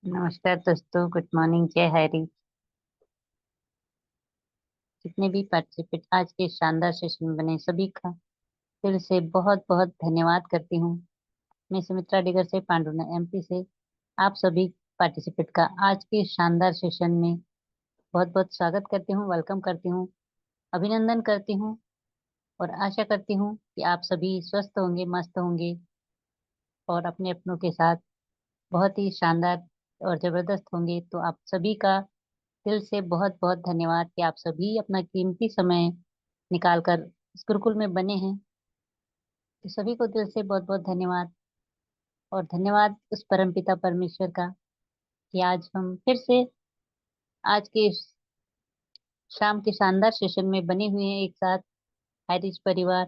नमस्कार दोस्तों, good morning, जय हरी। जितने भी पार्टिसिपेंट आज के शानदार सेशन में बने सभी का दिल से बहुत बहुत धन्यवाद करती हूँ। मैं सुमित्रा डिगर से, पांडुना एमपी से आप सभी पार्टिसिपेंट का आज के शानदार सेशन में बहुत बहुत स्वागत करती हूँ, वेलकम करती हूँ, अभिनंदन करती हूँ और आशा करती हूँ कि आप सभी स्वस्थ होंगे, मस्त होंगे और अपने अपनों के साथ बहुत ही शानदार और जबरदस्त होंगे। तो आप सभी का दिल से बहुत बहुत धन्यवाद कि आप सभी अपना कीमती समय निकाल कर इस गुरुकुल में बने हैं। तो सभी को दिल से बहुत बहुत धन्यवाद। और धन्यवाद उस परमपिता परमेश्वर का कि आज हम फिर से आज के इस शाम के शानदार सेशन में बने हुए हैं एक साथ, हाइरिच परिवार।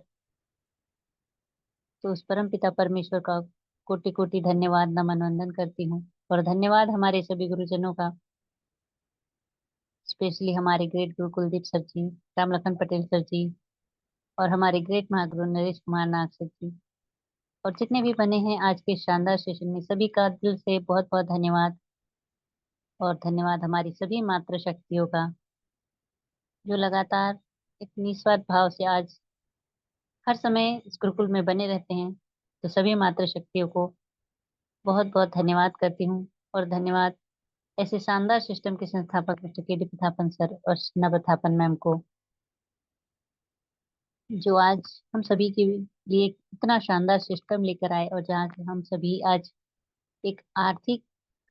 तो उस परमपिता परमेश्वर का कोटि कोटि धन्यवाद, नमन वंदन करती हूँ। और धन्यवाद हमारे सभी गुरुजनों का, स्पेशली हमारे ग्रेट गुरु कुलदीप सर जी, राम लखन पटेल सर जी और हमारे ग्रेट महागुरु नरेश कुमार नाग सर जी और जितने भी बने हैं आज के शानदार सेशन में, सभी का दिल से बहुत बहुत धन्यवाद। और धन्यवाद हमारी सभी मातृ शक्तियों का जो लगातार एक निस्वार्थ भाव से आज हर समय इस गुरुकुल में बने रहते हैं। तो सभी मातृ शक्तियों को बहुत बहुत धन्यवाद करती हूँ। और धन्यवाद ऐसे शानदार सिस्टम के संस्थापक मिस्टर के डी प्रतापन सर और शिना प्रतापन मैम को, जो आज हम सभी के लिए इतना शानदार सिस्टम लेकर आए और जहाँ से हम सभी आज एक आर्थिक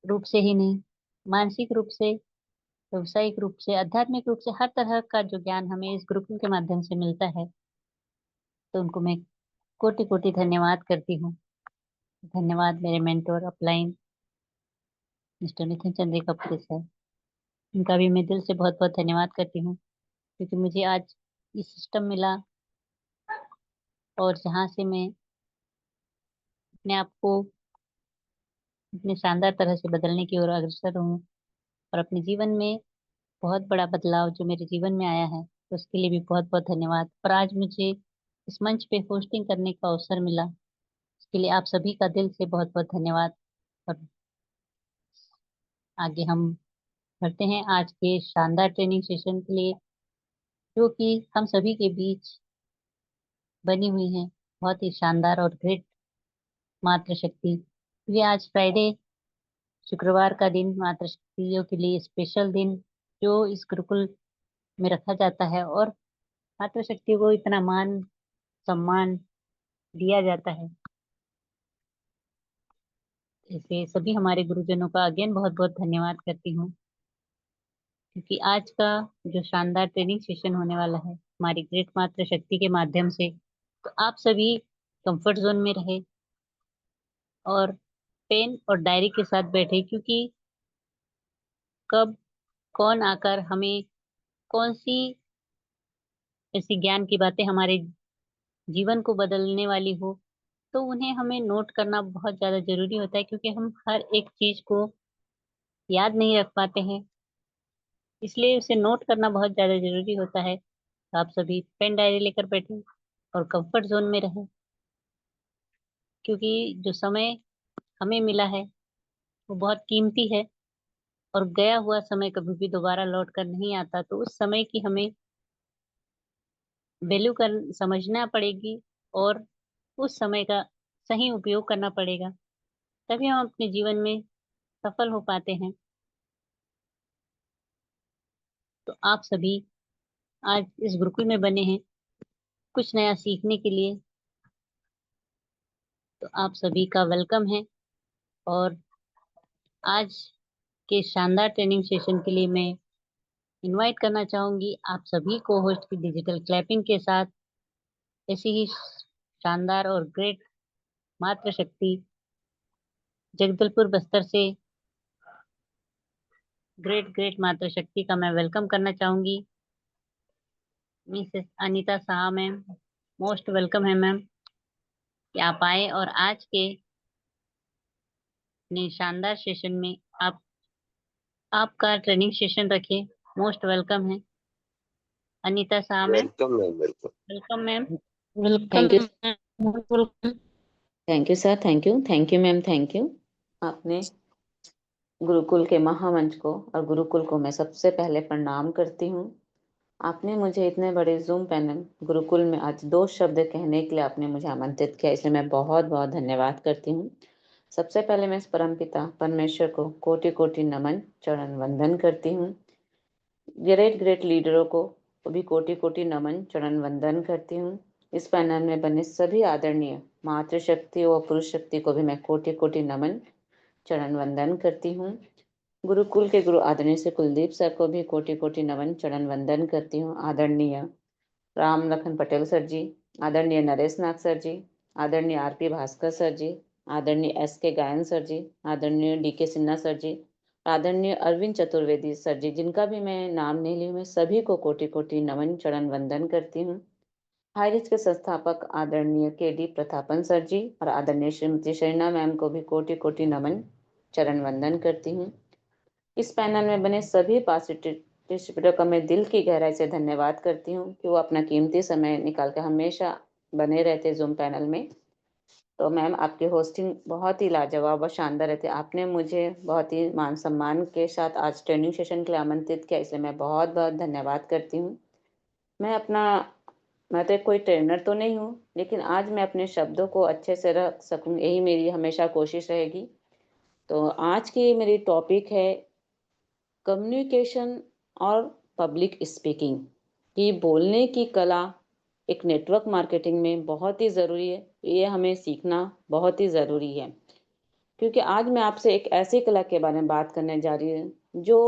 रूप से ही नहीं, मानसिक रूप से, व्यवसायिक रूप से, आध्यात्मिक रूप से, हर तरह का जो ज्ञान हमें इस गुरुकुल के माध्यम से मिलता है, तो उनको मैं कोटि कोटि धन्यवाद करती हूँ। धन्यवाद मेरे mentor upline mister Nitin Chandrika Puri sir, इनका भी मैं दिल से बहुत बहुत धन्यवाद करती हूँ क्योंकि मुझे आज ये सिस्टम मिला और जहाँ से मैं अपने आप को इतने शानदार तरह से बदलने की ओर अग्रसर हूँ और अपने जीवन में बहुत बड़ा बदलाव जो मेरे जीवन में आया है, तो उसके लिए भी बहुत बहुत धन्यवाद। और आज मुझे इस मंच पे होस्टिंग करने का अवसर मिला, इसके लिए आप सभी का दिल से बहुत बहुत धन्यवाद। और आगे हम बढ़ते हैं आज के शानदार ट्रेनिंग सेशन के लिए, जो कि हम सभी के बीच बनी हुई है बहुत ही शानदार और ग्रेट मातृ शक्ति। ये आज फ्राइडे, शुक्रवार का दिन मातृ शक्तियों के लिए स्पेशल दिन जो इस गुरुकुल में रखा जाता है और मातृ शक्ति को इतना मान सम्मान दिया जाता है। इसे सभी हमारे गुरुजनों का अगेन बहुत बहुत धन्यवाद करती हूँ क्योंकि आज का जो शानदार ट्रेनिंग सेशन होने वाला है हमारी ग्रेट मातृ शक्ति के माध्यम से, तो आप सभी कंफर्ट जोन में रहे और पेन और डायरी के साथ बैठे, क्योंकि कब कौन आकर हमें कौन सी ऐसी ज्ञान की बातें हमारे जीवन को बदलने वाली हो, तो उन्हें हमें नोट करना बहुत ज्यादा जरूरी होता है क्योंकि हम हर एक चीज को याद नहीं रख पाते हैं, इसलिए उसे नोट करना बहुत ज्यादा जरूरी होता है। तो आप सभी पेन डायरी लेकर बैठे और कंफर्ट जोन में रहें, क्योंकि जो समय हमें मिला है वो बहुत कीमती है और गया हुआ समय कभी भी दोबारा लौट कर नहीं आता। तो उस समय की हमें वैल्यू कर समझना पड़ेगी और उस समय का सही उपयोग करना पड़ेगा, तभी हम अपने जीवन में सफल हो पाते हैं। तो आप सभी आज इस गुरुकुल में बने हैं कुछ नया सीखने के लिए, तो आप सभी का वेलकम है। और आज के शानदार ट्रेनिंग सेशन के लिए मैं इनवाइट करना चाहूंगी आप सभी को होस्ट की डिजिटल क्लैपिंग के साथ ऐसी ही शानदार और ग्रेट मातृ शक्ति जगदलपुर बस्तर से, ग्रेट ग्रेट मातृ शक्ति का मैं वेलकम करना चाहूंगी। Mrs Anita Saha ma'am, most welcome है मैम कि आप आए और आज के अपने शानदार सेशन में आप आपका ट्रेनिंग सेशन रखें। मोस्ट वेलकम है Anita Saha ma'am. Welcome ma'am, welcome. Welcome ma'am. Welcome thank you. Welcome. Thank you sir, thank you ma'am, thank you. आपने गुरुकुल के महामंच को और गुरुकुल को मैं सबसे पहले प्रणाम करती हूँ। आपने मुझे इतने बड़े जूम पैनल गुरुकुल में आज 2 शब्द कहने के लिए आपने मुझे आमंत्रित किया, इसलिए मैं बहुत बहुत धन्यवाद करती हूँ। सबसे पहले मैं इस परमपिता परमेश्वर को कोटि कोटि नमन चरण वंदन करती हूँ। ग्रेट ग्रेट लीडरों को भी कोटि कोटि नमन चरण वंदन करती हूँ। इस पैनल में बने सभी आदरणीय मातृशक्ति व पुरुष शक्ति को भी मैं कोटि कोटि नमन चरण वंदन करती हूँ। गुरुकुल के गुरु आदरणीय श्री कुलदीप सर को भी कोटि कोटि नमन चरण वंदन करती हूँ। आदरणीय राम लखन पटेल सर जी, आदरणीय नरेश नाथ सर जी, आदरणीय आरपी भास्कर सर जी, आदरणीय एस के गायन सर जी, आदरणीय डीके सिन्हा सर जी, आदरणीय अरविंद चतुर्वेदी सर जी, जिनका भी मैं नाम नहीं ली, मैं सभी को कोटि कोटि नमन चरण वंदन करती हूँ। हाईरिच के संस्थापक आदरणीय के डी प्रतापन सर जी और आदरणीय श्रीमती शरीना मैम को भी कोटि कोटि नमन चरण वंदन करती हूँ। इस पैनल में बने सभी पार्टिसिपेंटों का मैं दिल की गहराई से धन्यवाद करती हूँ कि वो अपना कीमती समय निकाल कर हमेशा बने रहते जूम पैनल में। तो मैम, आपकी होस्टिंग बहुत ही लाजवाब और शानदार रहती है। आपने मुझे बहुत ही मान सम्मान के साथ आज ट्रेनिंग सेशन के लिए आमंत्रित किया, इसलिए मैं बहुत बहुत धन्यवाद करती हूँ। मैं तो कोई ट्रेनर तो नहीं हूँ, लेकिन आज मैं अपने शब्दों को अच्छे से रख सकूँ, यही मेरी हमेशा कोशिश रहेगी। तो आज की मेरी टॉपिक है कम्युनिकेशन और पब्लिक स्पीकिंग की बोलने की कला एक नेटवर्क मार्केटिंग में बहुत ही ज़रूरी है। ये हमें सीखना बहुत ही ज़रूरी है, क्योंकि आज मैं आपसे एक ऐसी कला के बारे में बात करने जा रही हूँ जो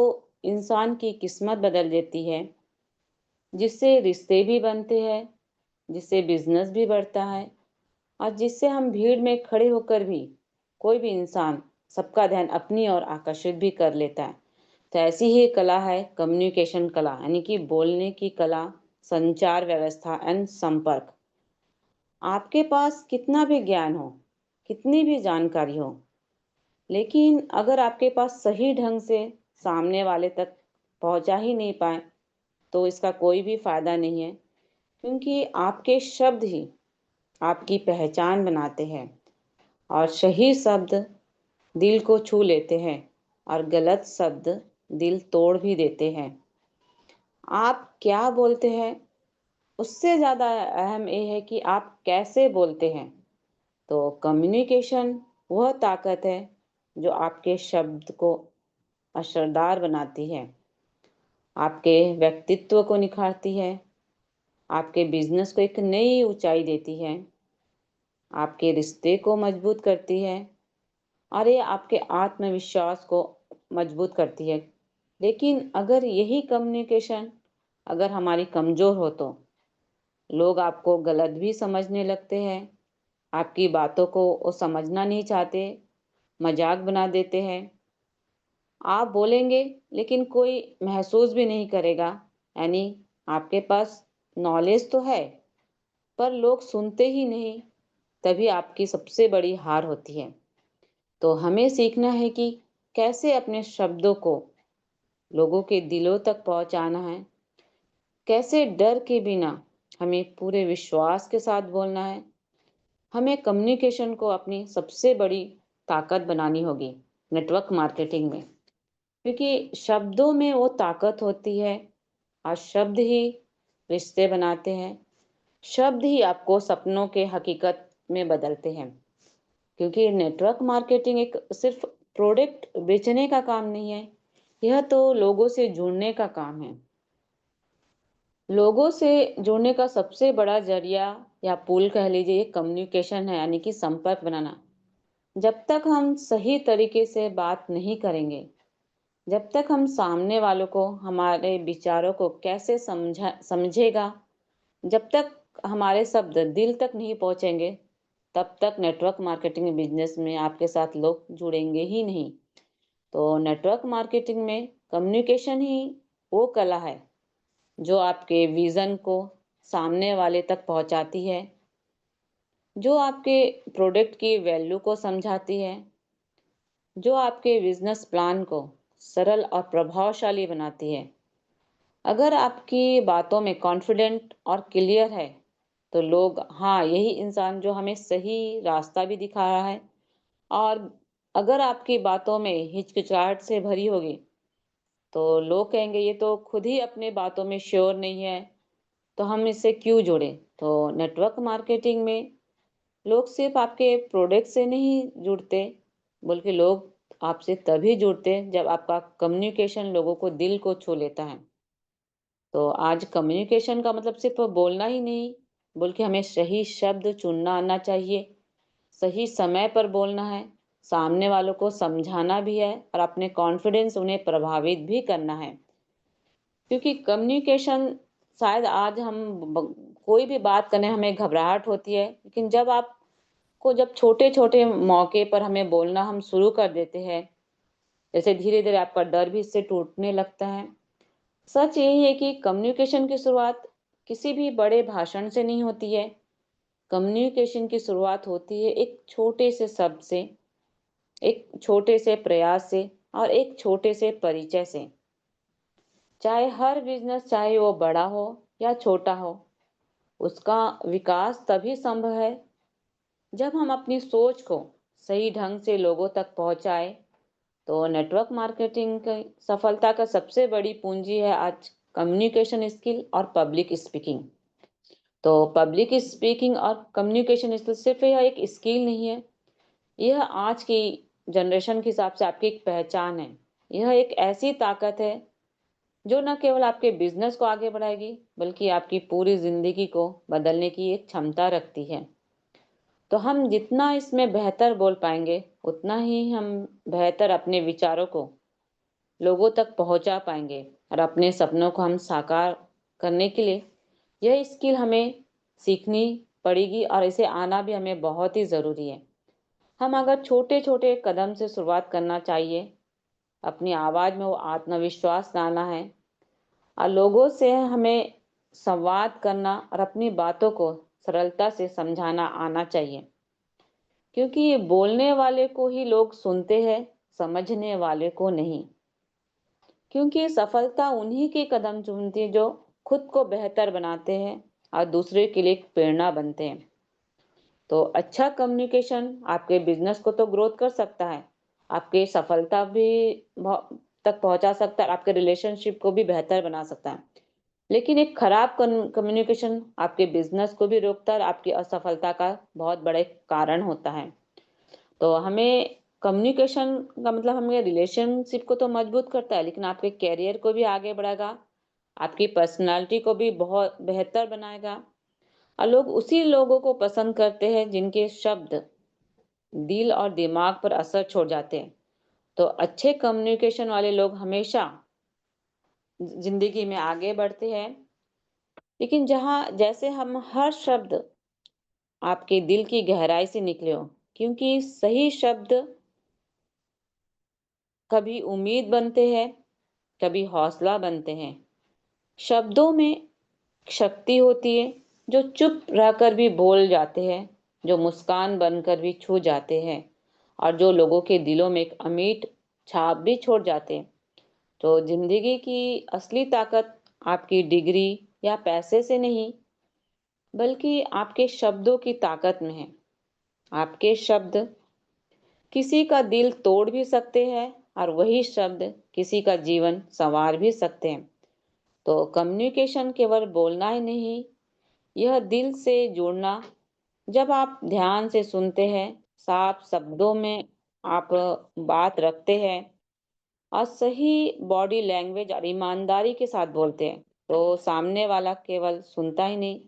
इंसान की किस्मत बदल देती है, जिससे रिश्ते भी बनते हैं, जिससे बिजनेस भी बढ़ता है और जिससे हम भीड़ में खड़े होकर भी कोई भी इंसान सबका ध्यान अपनी ओर आकर्षित भी कर लेता है। तो ऐसी ही कला है कम्युनिकेशन कला, यानी कि बोलने की कला, संचार व्यवस्था एंड संपर्क। आपके पास कितना भी ज्ञान हो, कितनी भी जानकारी हो, लेकिन अगर आपके पास सही ढंग से सामने वाले तक पहुंचा ही नहीं पाए तो इसका कोई भी फायदा नहीं है, क्योंकि आपके शब्द ही आपकी पहचान बनाते हैं और सही शब्द दिल को छू लेते हैं और गलत शब्द दिल तोड़ भी देते हैं। आप क्या बोलते हैं उससे ज़्यादा अहम ये है कि आप कैसे बोलते हैं। तो कम्युनिकेशन वह ताकत है जो आपके शब्द को असरदार बनाती है, आपके व्यक्तित्व को निखारती है, आपके बिजनेस को एक नई ऊंचाई देती है, आपके रिश्ते को मजबूत करती है और ये आपके आत्मविश्वास को मजबूत करती है। लेकिन अगर यही कम्युनिकेशन अगर हमारी कमज़ोर हो तो लोग आपको गलत भी समझने लगते हैं, आपकी बातों को वो समझना नहीं चाहते, मजाक बना देते हैं। आप बोलेंगे लेकिन कोई महसूस भी नहीं करेगा, यानी आपके पास नॉलेज तो है पर लोग सुनते ही नहीं। तभी आपकी सबसे बड़ी हार होती है। तो हमें सीखना है कि कैसे अपने शब्दों को लोगों के दिलों तक पहुंचाना है, कैसे डर के बिना हमें पूरे विश्वास के साथ बोलना है। हमें कम्युनिकेशन को अपनी सबसे बड़ी ताकत बनानी होगी नेटवर्क मार्केटिंग में, क्योंकि शब्दों में वो ताकत होती है और शब्द ही रिश्ते बनाते हैं, शब्द ही आपको सपनों के हकीकत में बदलते हैं। क्योंकि नेटवर्क मार्केटिंग एक सिर्फ प्रोडक्ट बेचने का काम नहीं है, यह तो लोगों से जुड़ने का काम है। लोगों से जुड़ने का सबसे बड़ा जरिया या पुल कह लीजिए कम्युनिकेशन है, यानी कि संपर्क बनाना। जब तक हम सही तरीके से बात नहीं करेंगे, जब तक हम सामने वालों को हमारे विचारों को कैसे समझेगा, जब तक हमारे शब्द दिल तक नहीं पहुंचेंगे, तब तक नेटवर्क मार्केटिंग बिजनेस में आपके साथ लोग जुड़ेंगे ही नहीं। तो नेटवर्क मार्केटिंग में कम्युनिकेशन ही वो कला है जो आपके विजन को सामने वाले तक पहुंचाती है, जो आपके प्रोडक्ट की वैल्यू को समझाती है, जो आपके बिजनेस प्लान को सरल और प्रभावशाली बनाती है। अगर आपकी बातों में कॉन्फिडेंट और क्लियर है तो लोग हाँ, यही इंसान जो हमें सही रास्ता भी दिखा रहा है। और अगर आपकी बातों में हिचकिचाहट से भरी होगी, तो लोग कहेंगे ये तो खुद ही अपने बातों में श्योर नहीं है, तो हम इससे क्यों जुड़ें? तो नेटवर्क मार्केटिंग में लोग सिर्फ आपके प्रोडक्ट से नहीं जुड़ते, बल्कि लोग आपसे तभी जुड़ते हैं जब आपका कम्युनिकेशन लोगों को दिल को छू लेता है। तो आज कम्युनिकेशन का मतलब सिर्फ बोलना ही नहीं, बल्कि हमें सही शब्द चुनना आना चाहिए, सही समय पर बोलना है, सामने वालों को समझाना भी है और अपने कॉन्फिडेंस उन्हें प्रभावित भी करना है। क्योंकि कम्युनिकेशन शायद आज हम कोई भी बात करने हमें घबराहट होती है, लेकिन जब छोटे-छोटे मौके पर हमें बोलना हम शुरू कर देते हैं, जैसे धीरे-धीरे आपका डर भी इससे टूटने लगता है। सच यही है कि कम्युनिकेशन की शुरुआत किसी भी बड़े भाषण से नहीं होती है। कम्युनिकेशन की शुरुआत होती है एक छोटे से शब्द से, एक छोटे से प्रयास से और एक छोटे से परिचय से। चाहे हर बिज़नेस चाहे वो बड़ा हो या छोटा हो, उसका विकास तभी संभव है जब हम अपनी सोच को सही ढंग से लोगों तक पहुंचाएं। तो नेटवर्क मार्केटिंग की सफलता का सबसे बड़ी पूंजी है आज कम्युनिकेशन स्किल और पब्लिक स्पीकिंग। तो पब्लिक स्पीकिंग और कम्युनिकेशन स्किल सिर्फ यह एक स्किल नहीं है, यह आज की जनरेशन के हिसाब से आपकी एक पहचान है। यह एक ऐसी ताकत है जो न केवल आपके बिजनेस को आगे बढ़ाएगी, बल्कि आपकी पूरी जिंदगी को बदलने की एक क्षमता रखती है। तो हम जितना इसमें बेहतर बोल पाएंगे, उतना ही हम बेहतर अपने विचारों को लोगों तक पहुंचा पाएंगे और अपने सपनों को हम साकार करने के लिए यह स्किल हमें सीखनी पड़ेगी और इसे आना भी हमें बहुत ही ज़रूरी है। हम अगर छोटे छोटे कदम से शुरुआत करना चाहिए, अपनी आवाज़ में वो आत्मविश्वास लाना है और लोगों से हमें संवाद करना और अपनी बातों को सरलता से समझाना आना चाहिए। क्योंकि ये बोलने वाले को ही लोग सुनते हैं, समझने वाले को नहीं। क्योंकि सफलता उन्हीं के कदम चूमती है जो खुद को बेहतर बनाते हैं और दूसरे के लिए एक प्रेरणा बनते हैं। तो अच्छा कम्युनिकेशन आपके बिजनेस को तो ग्रोथ कर सकता है, आपके सफलता भी तक पहुंचा सकता है, आपके रिलेशनशिप को भी बेहतर बना सकता है। लेकिन एक खराब कम्युनिकेशन आपके बिजनेस को भी रोकता है और आपकी असफलता का बहुत बड़ा एक कारण होता है। तो हमें कम्युनिकेशन का मतलब हमें रिलेशनशिप को तो मजबूत करता है, लेकिन आपके करियर को भी आगे बढ़ाएगा, आपकी पर्सनालिटी को भी बहुत बेहतर बनाएगा। और लोग उसी लोगों को पसंद करते हैं जिनके शब्द दिल और दिमाग पर असर छोड़ जाते हैं। तो अच्छे कम्युनिकेशन वाले लोग हमेशा जिंदगी में आगे बढ़ते हैं, लेकिन जहाँ जैसे हम हर शब्द आपके दिल की गहराई से निकले हो, क्योंकि सही शब्द कभी उम्मीद बनते हैं, कभी हौसला बनते हैं। शब्दों में शक्ति होती है, जो चुप रहकर भी बोल जाते हैं, जो मुस्कान बनकर भी छू जाते हैं और जो लोगों के दिलों में एक अमिट छाप भी छोड़ जाते हैं। तो जिंदगी की असली ताकत आपकी डिग्री या पैसे से नहीं, बल्कि आपके शब्दों की ताकत में है। आपके शब्द किसी का दिल तोड़ भी सकते हैं और वही शब्द किसी का जीवन संवार भी सकते हैं। तो कम्युनिकेशन केवल बोलना ही नहीं, यह दिल से जुड़ना। जब आप ध्यान से सुनते हैं, साफ शब्दों में आप बात रखते हैं और सही बॉडी लैंग्वेज और ईमानदारी के साथ बोलते हैं, तो सामने वाला केवल सुनता ही नहीं,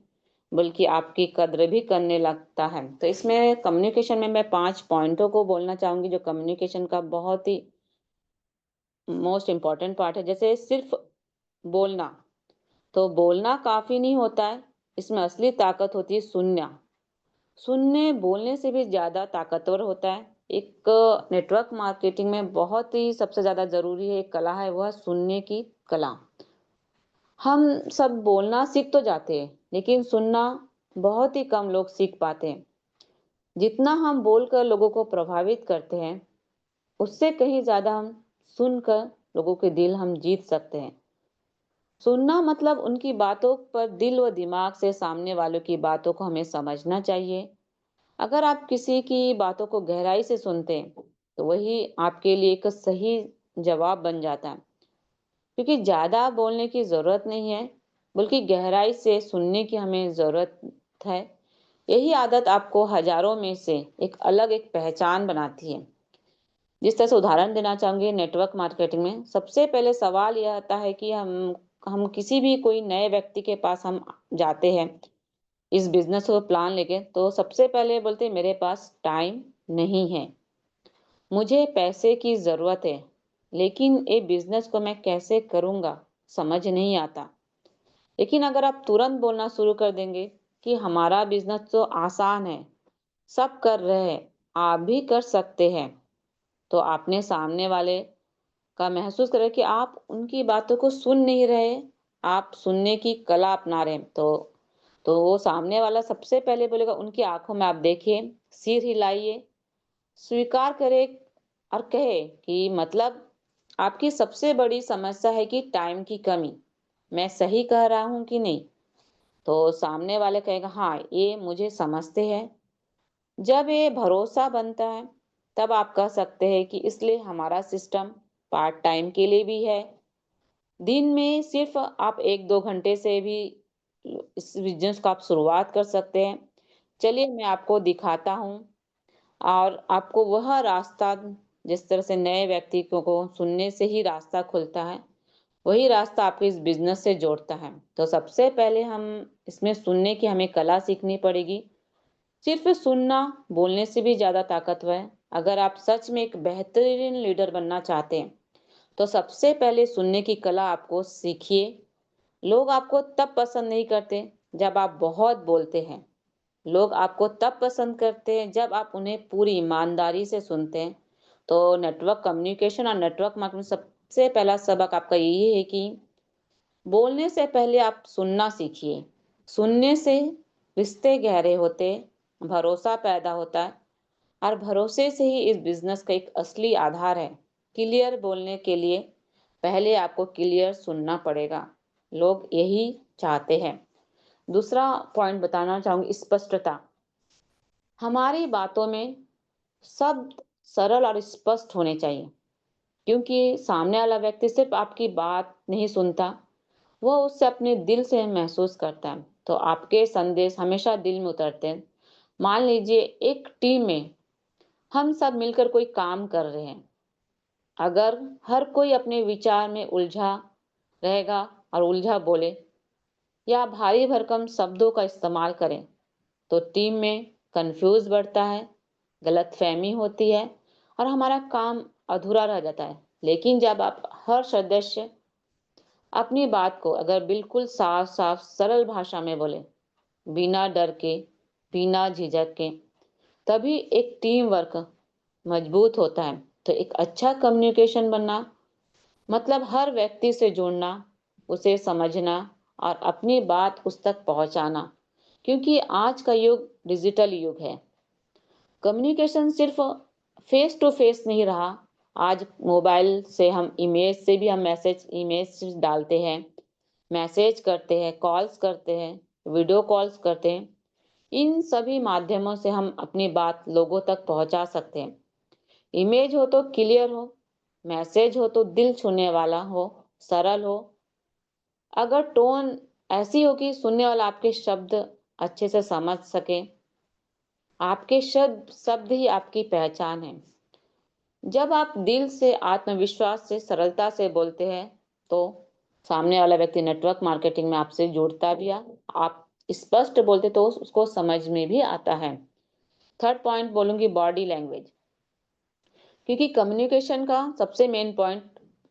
बल्कि आपकी कद्र भी करने लगता है। तो इसमें कम्युनिकेशन में मैं 5 पॉइंटों को बोलना चाहूंगी जो कम्युनिकेशन का बहुत ही मोस्ट इम्पॉर्टेंट पार्ट है। जैसे सिर्फ बोलना, तो बोलना काफी नहीं होता है, इसमें असली ताकत होती है सुनना। सुनने बोलने से भी ज्यादा ताकतवर होता है। एक नेटवर्क मार्केटिंग में बहुत ही सबसे ज्यादा जरूरी है एक कला है, वह है सुनने की कला। हम सब बोलना सीख तो जाते हैं, लेकिन सुनना बहुत ही कम लोग सीख पाते हैं। जितना हम बोलकर लोगों को प्रभावित करते हैं, उससे कहीं ज्यादा हम सुनकर लोगों के दिल हम जीत सकते हैं। सुनना मतलब उनकी बातों पर दिल व दिमाग से सामने वालों की बातों को हमें समझना चाहिए। अगर आप किसी की बातों को गहराई से सुनते हैं, तो वही आपके लिए एक सही जवाब बन जाता है। क्योंकि ज़्यादा बोलने की ज़रूरत नहीं है, बल्कि गहराई से सुनने की हमें ज़रूरत है। यही आदत आपको हज़ारों में से एक पहचान बनाती है। जिस तरह से उदाहरण देना चाहूँगी नेटवर्क मार्केटिंग में, सबसे पहले सवाल यह आता है कि हम किसी भी कोई नए व्यक्ति के पास हम जाते हैं, इस बिज़नेस को प्लान लेके, तो सबसे पहले बोलते हैं मेरे पास टाइम नहीं है, मुझे पैसे की ज़रूरत है, लेकिन ये बिज़नेस को मैं कैसे करूँगा, समझ नहीं आता। लेकिन अगर आप तुरंत बोलना शुरू कर देंगे कि हमारा बिज़नेस तो आसान है, सब कर रहे हैं, आप भी कर सकते हैं, तो आपने सामने वाले का महसूस करें कि आप उनकी बातों को सुन नहीं रहे, आप सुनने की कला अपना रहे हैं। तो वो सामने वाला सबसे पहले बोलेगा, उनकी आँखों में आप देखिए, सिर हिलाइए, स्वीकार करें और कहे कि मतलब आपकी सबसे बड़ी समस्या है कि टाइम की कमी। मैं सही कह रहा हूँ कि नहीं? तो सामने वाले कहेगा, हाँ, ये मुझे समझते हैं। जब ये भरोसा बनता है, तब आप कह सकते हैं कि इसलिए हमारा सिस्टम पार्ट टाइम के लिए भी है। दिन में सिर्फ आप 1-2 घंटे से भी इस बिज़नेस को आप शुरुआत कर सकते हैं। चलिए मैं आपको दिखाता हूँ और आपको वह रास्ता, जिस तरह से नए व्यक्ति को सुनने से ही रास्ता खुलता है, वही रास्ता आपको इस बिज़नेस से जोड़ता है। तो सबसे पहले हम इसमें सुनने की हमें कला सीखनी पड़ेगी। सिर्फ सुनना बोलने से भी ज़्यादा ताकतवर है। अगर आप सच में एक बेहतरीन लीडर बनना चाहते हैं, तो सबसे पहले सुनने की कला आपको सीखिए। लोग आपको तब पसंद नहीं करते जब आप बहुत बोलते हैं। लोग आपको तब पसंद करते हैं जब आप उन्हें पूरी ईमानदारी से सुनते हैं। तो नेटवर्क कम्युनिकेशन और नेटवर्क मार्केटिंग सबसे पहला सबक आपका यही है कि बोलने से पहले आप सुनना सीखिए। सुनने से रिश्ते गहरे होते, भरोसा पैदा होता है और भरोसे से ही इस बिज़नेस का एक असली आधार है। क्लियर बोलने के लिए पहले आपको क्लियर सुनना पड़ेगा। लोग यही चाहते हैं। दूसरा पॉइंट बताना चाहूँगी, स्पष्टता। हमारी बातों में शब्द सरल और स्पष्ट होने चाहिए, क्योंकि सामने वाला व्यक्ति सिर्फ आपकी बात नहीं सुनता, वह उससे अपने दिल से महसूस करता है। तो आपके संदेश हमेशा दिल में उतरते हैं। मान लीजिए एक टीम में हम सब मिलकर कोई काम कर रहे हैं। अगर हर कोई अपने विचार में उलझा रहेगा और उलझा बोले या भारी भरकम शब्दों का इस्तेमाल करें, तो टीम में कंफ्यूज बढ़ता है, गलतफहमी होती है और हमारा काम अधूरा रह जाता है। लेकिन जब आप हर सदस्य अपनी बात को अगर बिल्कुल साफ साफ सरल भाषा में बोले, बिना डर के, बिना झिझक के, तभी एक टीम वर्क मजबूत होता है। तो एक अच्छा कम्युनिकेशन बनना मतलब हर व्यक्ति से जुड़ना, उसे समझना और अपनी बात उस तक पहुंचाना, क्योंकि आज का युग डिजिटल युग है। कम्युनिकेशन सिर्फ फेस टू फेस नहीं रहा। आज मोबाइल से हम इमेज डालते हैं, मैसेज करते हैं, कॉल्स करते हैं, वीडियो कॉल्स करते हैं। इन सभी माध्यमों से हम अपनी बात लोगों तक पहुंचा सकते हैं। इमेज हो तो क्लियर हो, मैसेज हो तो दिल छूने वाला हो, सरल हो। अगर टोन ऐसी हो कि सुनने वाला आपके शब्द अच्छे से समझ सके, आपके शब्द शब्द ही आपकी पहचान है। जब आप दिल से, आत्मविश्वास से, सरलता से बोलते हैं, तो सामने वाला व्यक्ति नेटवर्क मार्केटिंग में आपसे जुड़ता भी है। आप स्पष्ट बोलते तो उसको समझ में भी आता है। थर्ड पॉइंट बोलूंगी, बॉडी लैंग्वेज। क्योंकि कम्युनिकेशन का सबसे मेन पॉइंट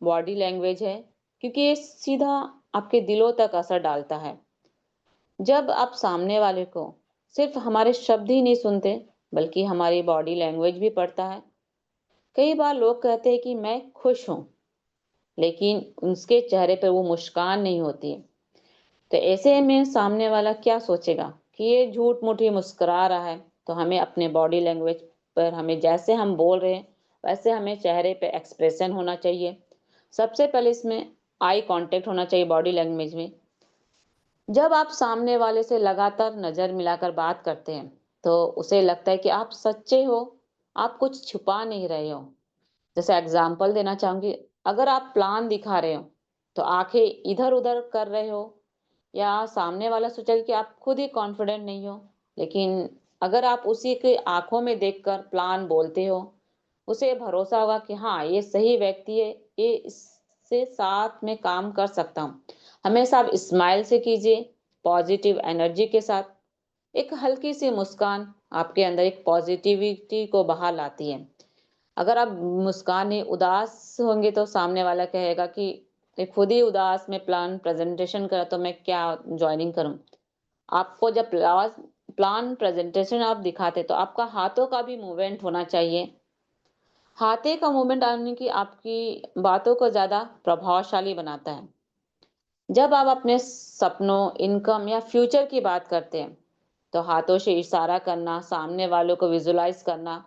बॉडी लैंग्वेज है, क्योंकि ये सीधा आपके दिलों तक असर डालता है। जब आप सामने वाले को सिर्फ हमारे शब्द ही नहीं सुनते, बल्कि हमारी बॉडी लैंग्वेज भी पढ़ता है। कई बार लोग कहते हैं कि मैं खुश हूँ, लेकिन उसके चेहरे पर वो मुस्कान नहीं होती है। तो ऐसे में सामने वाला क्या सोचेगा कि ये झूठ मूठ ही मुस्कुरा रहा है। तो हमें अपने बॉडी लैंग्वेज पर, हमें जैसे हम बोल रहे हैं वैसे हमें चेहरे पे एक्सप्रेशन होना चाहिए। सबसे पहले इसमें आई कांटेक्ट होना चाहिए बॉडी लैंग्वेज में। जब आप सामने वाले से लगातार नज़र मिलाकर बात करते हैं, तो उसे लगता है कि आप सच्चे हो, आप कुछ छुपा नहीं रहे हो। जैसे एग्जाम्पल देना चाहूँगी, अगर आप प्लान दिखा रहे हो, तो आँखें इधर-उधर कर रहे हो या सामने वाला सोचेगा कि आप खुद ही कॉन्फिडेंट नहीं हो। लेकिन अगर आप उसी के आँखों में देखकर प्लान बोलते हो, उसे भरोसा होगा कि हाँ, ये सही व्यक्ति है, ये इससे साथ में काम कर सकता हूँ। हमेशा आप स्माइल से कीजिए, पॉजिटिव एनर्जी के साथ। एक हल्की-सी मुस्कान आपके अंदर एक पॉजिटिविटी को बाहर लाती है। अगर आप मुस्काने उदास होंगे तो सामने वाला कहेगा कि ये खुद ही उदास में प्लान प्रेजेंटेशन करा तो मैं क्या ज्वाइनिंग करूं। आपको जब प्लान प्रेजेंटेशन आप दिखाते तो आपका हाथों का भी मूवमेंट होना चाहिए। हाथे का मूवमेंट आने की आपकी बातों को ज्यादा प्रभावशाली बनाता है। जब आप अपने सपनों, इनकम या फ्यूचर की बात करते हैं, तो हाथों से इशारा करना, सामने वालों को विजुलाइज करना,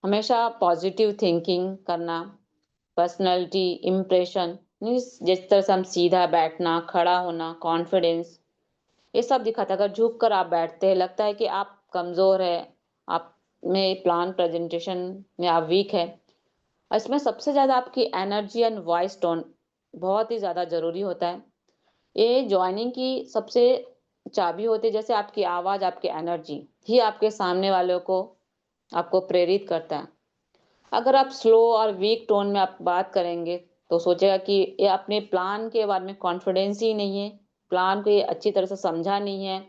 हमेशा पॉजिटिव थिंकिंग करना, पर्सनैलिटी इम्प्रेशन मीन्स जिस तरह से हम सीधा बैठना, खड़ा होना, कॉन्फिडेंस, ये सब दिखाता है। अगर झुक कर आप बैठते हैं, लगता है कि आप कमज़ोर है, आप में प्लान प्रेजेंटेशन में आप वीक है। और इसमें सबसे ज़्यादा आपकी एनर्जी एंड वॉइस टोन बहुत ही ज़्यादा ज़रूरी होता है। ये जॉइनिंग की सबसे चाबी होती है। जैसे आपकी आवाज़, आपकी एनर्जी ही आपके सामने वालों को आपको प्रेरित करता है। अगर आप स्लो और वीक टोन में आप बात करेंगे, तो सोचेगा कि ये अपने प्लान के बारे में कॉन्फिडेंस ही नहीं है, प्लान को ये अच्छी तरह से समझा नहीं है।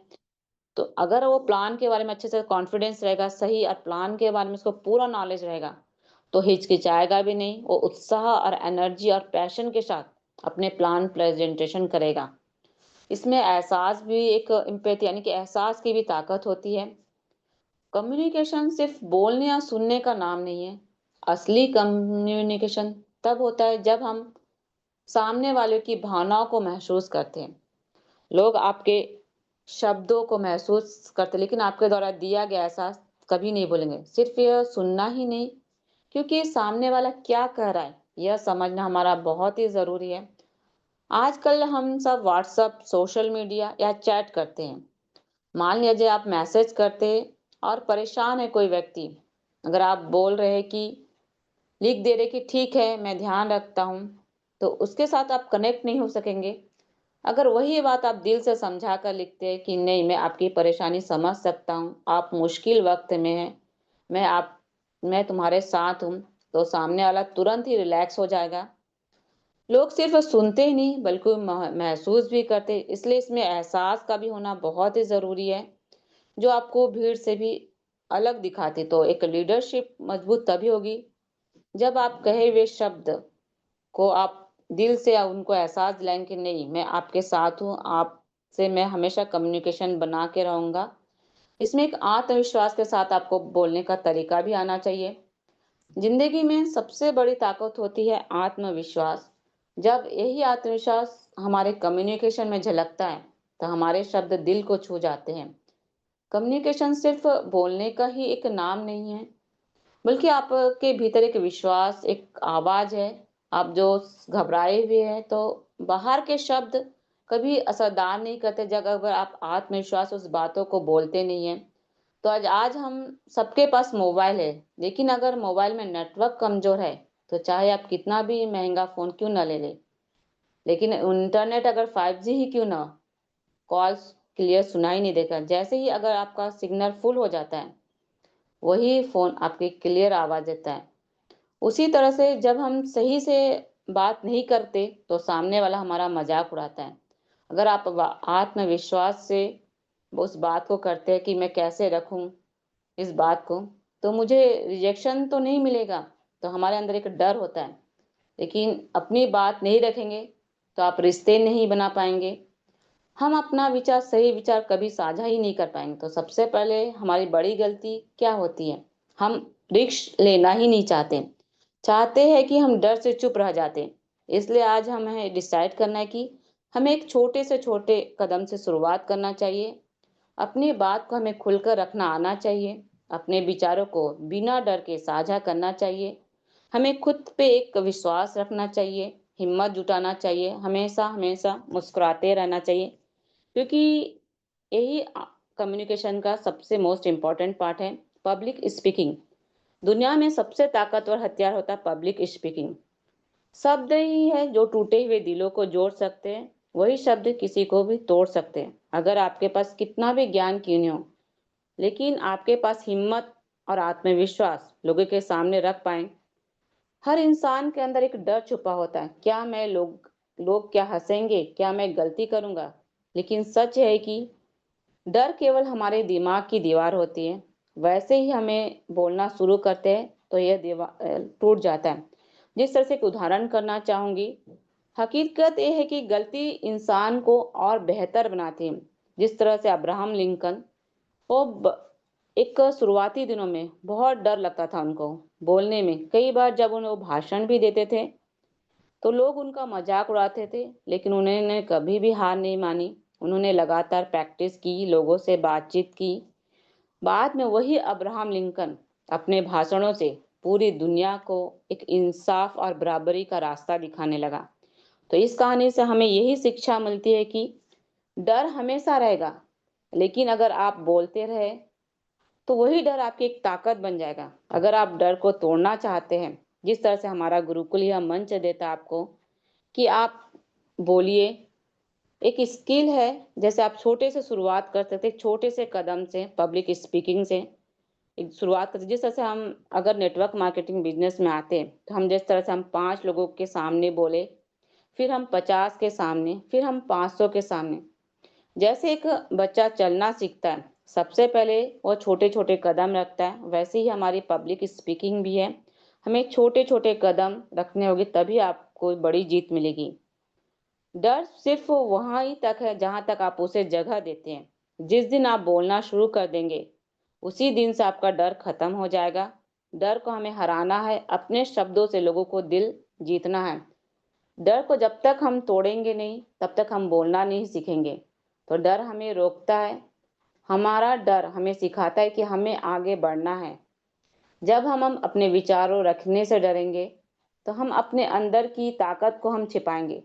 तो अगर वो प्लान के बारे में अच्छे से कॉन्फिडेंस रहेगा, सही और प्लान के बारे में उसको पूरा नॉलेज रहेगा, तो हिचकिचाएगा भी नहीं, वो उत्साह और एनर्जी और पैशन के साथ अपने प्लान प्रेजेंटेशन करेगा। इसमें एहसास भी एक एम्पैथी यानी कि एहसास की भी ताकत होती है। कम्युनिकेशन सिर्फ बोलने या सुनने का नाम नहीं है। असली कम्युनिकेशन तब होता है जब हम सामने वाले की भावनाओं को महसूस करते हैं। लोग आपके शब्दों को महसूस करते हैं, लेकिन आपके द्वारा दिया गया एहसास कभी नहीं भूलेंगे। सिर्फ यह सुनना ही नहीं, क्योंकि सामने वाला क्या कह रहा है यह समझना हमारा बहुत ही जरूरी है। आजकल हम सब व्हाट्सएप, सोशल मीडिया या चैट करते हैं। मान लीजिए आप मैसेज करते और परेशान है कोई व्यक्ति, अगर आप बोल रहे कि लिख दे रहे कि ठीक है मैं ध्यान रखता हूँ, तो उसके साथ आप कनेक्ट नहीं हो सकेंगे। अगर वही बात आप दिल से समझा कर लिखते हैं कि नहीं मैं आपकी परेशानी समझ सकता हूँ, आप मुश्किल वक्त में हैं, मैं तुम्हारे साथ हूँ, तो सामने वाला तुरंत ही रिलैक्स हो जाएगा। लोग सिर्फ सुनते ही नहीं बल्कि महसूस भी करते, इसलिए इसमें एहसास का भी होना बहुत ही जरूरी है, जो आपको भीड़ से भी अलग दिखाती। तो एक लीडरशिप मजबूत तभी होगी जब आप कहे हुए शब्द को आप दिल से उनको एहसास दिलाएं कि नहीं मैं आपके साथ हूँ, आपसे मैं हमेशा कम्युनिकेशन बना के रहूंगा। इसमें एक आत्मविश्वास के साथ आपको बोलने का तरीका भी आना चाहिए। जिंदगी में सबसे बड़ी ताकत होती है आत्मविश्वास। जब यही आत्मविश्वास हमारे कम्युनिकेशन में झलकता है, तो हमारे शब्द दिल को छू जाते हैं। कम्युनिकेशन सिर्फ बोलने का ही एक नाम नहीं है, बल्कि आपके भीतर एक विश्वास, एक आवाज है। आप जो घबराए हुए हैं, तो बाहर के शब्द कभी असरदार नहीं करते जब अगर आप आत्मविश्वास उस बातों को बोलते नहीं है। तो आज आज हम सबके पास मोबाइल है, लेकिन अगर मोबाइल में नेटवर्क कमजोर है, तो चाहे आप कितना भी महंगा फोन क्यों ना ले ले, लेकिन इंटरनेट अगर 5G ही क्यों ना, कॉल्स क्लियर सुनाई नहीं देगा। जैसे ही अगर आपका सिग्नल फुल हो जाता है, वही फोन आपकी क्लियर आवाज देता है। उसी तरह से जब हम सही से बात नहीं करते, तो सामने वाला हमारा मजाक उड़ाता है। अगर आप आत्मविश्वास से उस बात को करते हैं कि मैं कैसे रखूं इस बात को, तो मुझे रिजेक्शन तो नहीं मिलेगा, तो हमारे अंदर एक डर होता है। लेकिन अपनी बात नहीं रखेंगे, तो आप रिश्ते नहीं बना पाएंगे। हम अपना विचार, सही विचार कभी साझा ही नहीं कर पाएंगे। तो सबसे पहले हमारी बड़ी गलती क्या होती है, हम रिस्क लेना ही नहीं चाहते, चाहते हैं कि हम डर से चुप रह जाते। इसलिए आज हमें डिसाइड करना है कि हमें एक छोटे से छोटे कदम से शुरुआत करना चाहिए। अपनी बात को हमें खुलकर रखना आना चाहिए, अपने विचारों को बिना डर के साझा करना चाहिए, हमें खुद पे एक विश्वास रखना चाहिए। हिम्मत जुटाना चाहिए, हमेशा हमेशा मुस्कुराते रहना चाहिए, क्योंकि यही कम्युनिकेशन का सबसे मोस्ट इम्पोर्टेंट पार्ट है। पब्लिक स्पीकिंग, दुनिया में सबसे ताकतवर हथियार होता है पब्लिक स्पीकिंग। शब्द ही है जो टूटे हुए दिलों को जोड़ सकते हैं, वही शब्द किसी को भी तोड़ सकते हैं। अगर आपके पास कितना भी ज्ञान क्यों नहीं हो, लेकिन आपके पास हिम्मत और आत्मविश्वास लोगों के सामने रख पाए। हर इंसान के अंदर एक डर छुपा होता है, क्या मैं लोग क्या हंसेंगे, क्या मैं गलती करूंगा। लेकिन सच है कि डर केवल हमारे दिमाग की दीवार होती है। वैसे ही हमें बोलना शुरू करते हैं तो यह दीवार टूट जाता है। जिस तरह से एक उदाहरण करना चाहूंगी, हकीकत यह है कि गलती इंसान को और बेहतर बनाती है। जिस तरह से अब्राहम लिंकन, वो एक शुरुआती दिनों में बहुत डर लगता था उनको बोलने में। कई बार जब उन्हें वो भाषण भी देते थे तो लोग उनका मजाक उड़ाते थे, लेकिन उन्होंने कभी भी हार नहीं मानी। उन्होंने लगातार प्रैक्टिस की, लोगों से बातचीत की। बाद में वही अब्राहम लिंकन अपने भाषणों से पूरी दुनिया को एक इंसाफ और बराबरी का रास्ता दिखाने लगा। तो इस कहानी से हमें यही शिक्षा मिलती है कि डर हमेशा रहेगा, लेकिन अगर आप बोलते रहे तो वही डर आपकी एक ताकत बन जाएगा। अगर आप डर को तोड़ना चाहते हैं, जिस तरह से हमारा गुरुकुल यह मंच देता है आपको कि आप बोलिए, एक स्किल है। जैसे आप छोटे से शुरुआत कर सकते हैं, छोटे से कदम से पब्लिक स्पीकिंग से एक शुरुआत करते। जिस तरह से हम अगर नेटवर्क मार्केटिंग बिजनेस में आते हैं तो हम जिस तरह से हम 5 लोगों के सामने बोले, फिर हम 50 के सामने, फिर हम 500 के सामने। जैसे एक बच्चा चलना सीखता है, सबसे पहले वो छोटे छोटे कदम रखता है, वैसे ही हमारी पब्लिक स्पीकिंग भी है। हमें छोटे छोटे कदम रखने होंगे, तभी आपको बड़ी जीत मिलेगी। डर सिर्फ वहां ही तक है जहां तक आप उसे जगह देते हैं। जिस दिन आप बोलना शुरू कर देंगे, उसी दिन से आपका डर खत्म हो जाएगा। डर को हमें हराना है, अपने शब्दों से लोगों को दिल जीतना है। डर को जब तक हम तोड़ेंगे नहीं, तब तक हम बोलना नहीं सीखेंगे। तो डर हमें रोकता है, हमारा डर हमें सिखाता है कि हमें आगे बढ़ना है। जब हम अपने विचारों रखने से डरेंगे तो हम अपने अंदर की ताकत को हम छिपाएंगे।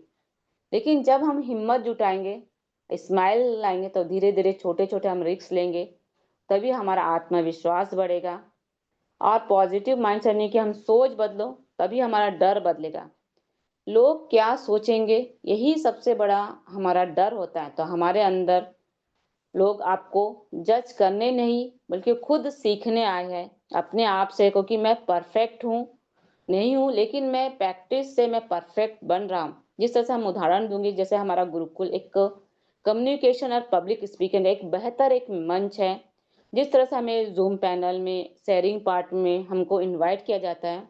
लेकिन जब हम हिम्मत जुटाएंगे, स्माइल लाएंगे, तो धीरे धीरे छोटे छोटे हम रिस्क लेंगे, तभी हमारा आत्मविश्वास बढ़ेगा। और पॉजिटिव माइंडसेट नहीं कि हम सोच बदलो, तभी हमारा डर बदलेगा। लोग क्या सोचेंगे, यही सबसे बड़ा हमारा डर होता है। तो हमारे अंदर लोग आपको जज करने नहीं बल्कि खुद सीखने आए हैं अपने आप से, क्योंकि मैं परफेक्ट हूँ नहीं हूँ, लेकिन मैं प्रैक्टिस से मैं परफेक्ट बन रहा हूँ। जिस तरह से हम उदाहरण दूंगी, जैसे हमारा गुरुकुल एक कम्युनिकेशन और पब्लिक स्पीकिंग एक बेहतर एक मंच है। जिस तरह से हमें जूम पैनल में शेयरिंग पार्ट में हमको इनवाइट किया जाता है,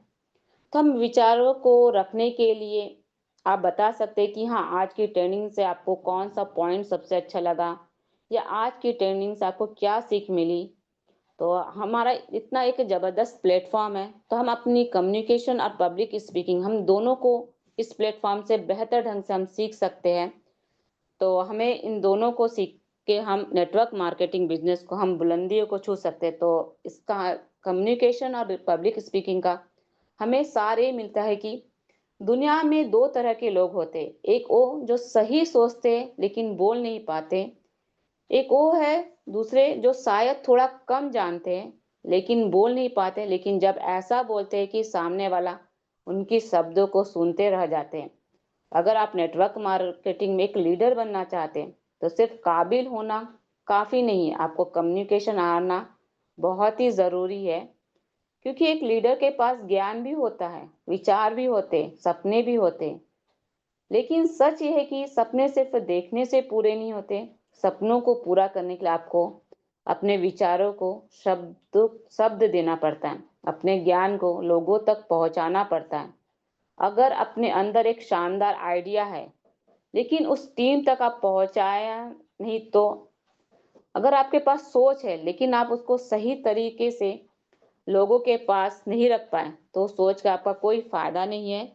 तो हम विचारों को रखने के लिए आप बता सकते हैं कि हाँ, आज की ट्रेनिंग से आपको कौन सा पॉइंट सबसे अच्छा लगा, या आज की ट्रेनिंग से आपको क्या सीख मिली। तो हमारा इतना एक ज़बरदस्त प्लेटफॉर्म है, तो हम अपनी कम्युनिकेशन और पब्लिक स्पीकिंग हम दोनों को इस प्लेटफॉर्म से बेहतर ढंग से हम सीख सकते हैं। तो हमें इन दोनों को सीख के हम नेटवर्क मार्केटिंग बिजनेस को हम बुलंदियों को छू सकते हैं। तो इसका कम्युनिकेशन और पब्लिक स्पीकिंग का हमें सारे मिलता है कि दुनिया में दो तरह के लोग होते हैं। एक वो जो सही सोचते हैं लेकिन बोल नहीं पाते, एक वो है दूसरे जो शायद थोड़ा कम जानते हैं लेकिन बोल नहीं पाते, लेकिन जब ऐसा बोलते हैं कि सामने वाला उनकी शब्दों को सुनते रह जाते हैं। अगर आप नेटवर्क मार्केटिंग में एक लीडर बनना चाहते हैं तो सिर्फ काबिल होना काफ़ी नहीं है, आपको कम्युनिकेशन आना बहुत ही ज़रूरी है। क्योंकि एक लीडर के पास ज्ञान भी होता है, विचार भी होते हैं, सपने भी होते हैं। लेकिन सच ये है कि सपने सिर्फ देखने से पूरे नहीं होते। सपनों को पूरा करने के लिए आपको अपने विचारों को शब्द शब्द देना पड़ता है, अपने ज्ञान को लोगों तक पहुंचाना पड़ता है। अगर अपने अंदर एक शानदार आइडिया है लेकिन उस टीम तक आप पहुंचाया नहीं, तो अगर आपके पास सोच है लेकिन आप उसको सही तरीके से लोगों के पास नहीं रख पाए, तो सोच का आपका कोई फायदा नहीं है।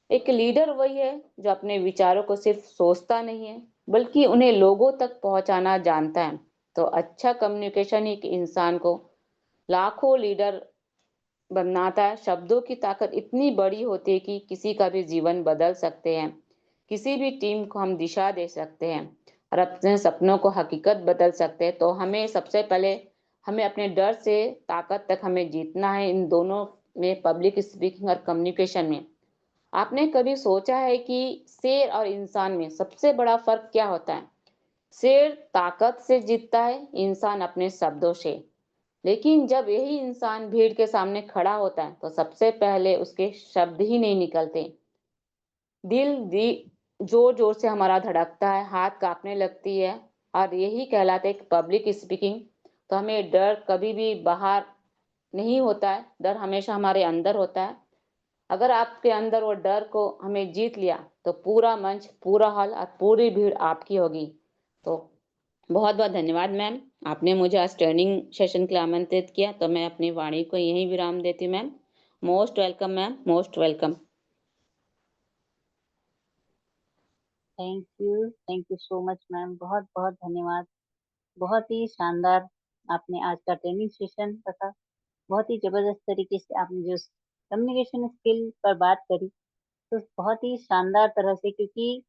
एक लीडर वही है जो अपने विचारों को सिर्फ सोचता नहीं है बल्कि उन्हें लोगों तक पहुंचाना जानता है। तो अच्छा कम्युनिकेशन ही एक इंसान को लाखों लीडर बनाता है। शब्दों की ताकत इतनी बड़ी होती है कि किसी का भी जीवन बदल सकते हैं। किसी भी टीम को हम दिशा दे सकते हैं और अपने सपनों को हकीकत बदल सकते हैं। तो हमें सबसे पहले हमें अपने डर से ताकत तक हमें जीतना है, इन दोनों में, पब्लिक स्पीकिंग और कम्युनिकेशन में। आपने कभी सोचा है कि शेर और इंसान में सबसे बड़ा फर्क क्या होता है? शेर ताकत से जीतता है, इंसान अपने शब्दों से। लेकिन जब यही इंसान भीड़ के सामने खड़ा होता है तो सबसे पहले उसके शब्द ही नहीं निकलते। दिल दी जोर जोर से हमारा धड़कता है, हाथ कांपने लगती है, और यही कहलाता है कि पब्लिक स्पीकिंग। तो हमें डर कभी भी बाहर नहीं होता है, डर हमेशा हमारे अंदर होता है। अगर आपके अंदर वो डर को हमें जीत लिया तो पूरा मंच, पूरा हॉल और पूरी भीड़ आपकी होगी। तो बहुत बहुत धन्यवाद मैम, आपने मुझे आज ट्रेनिंग सेशन के लिए आमंत्रित किया। तो मैं अपनी वाणी को यहीं विराम देती हूँ ma'am. Most welcome ma'am, most welcome. Thank you so much ma'am, बहुत बहुत धन्यवाद। बहुत ही शानदार आपने आज का ट्रेनिंग सेशन रखा। बहुत ही जबरदस्त तरीके से आपने जो कम्युनिकेशन स्किल पर बात करी, तो बहुत ही शानदार तरह से, क्योंकि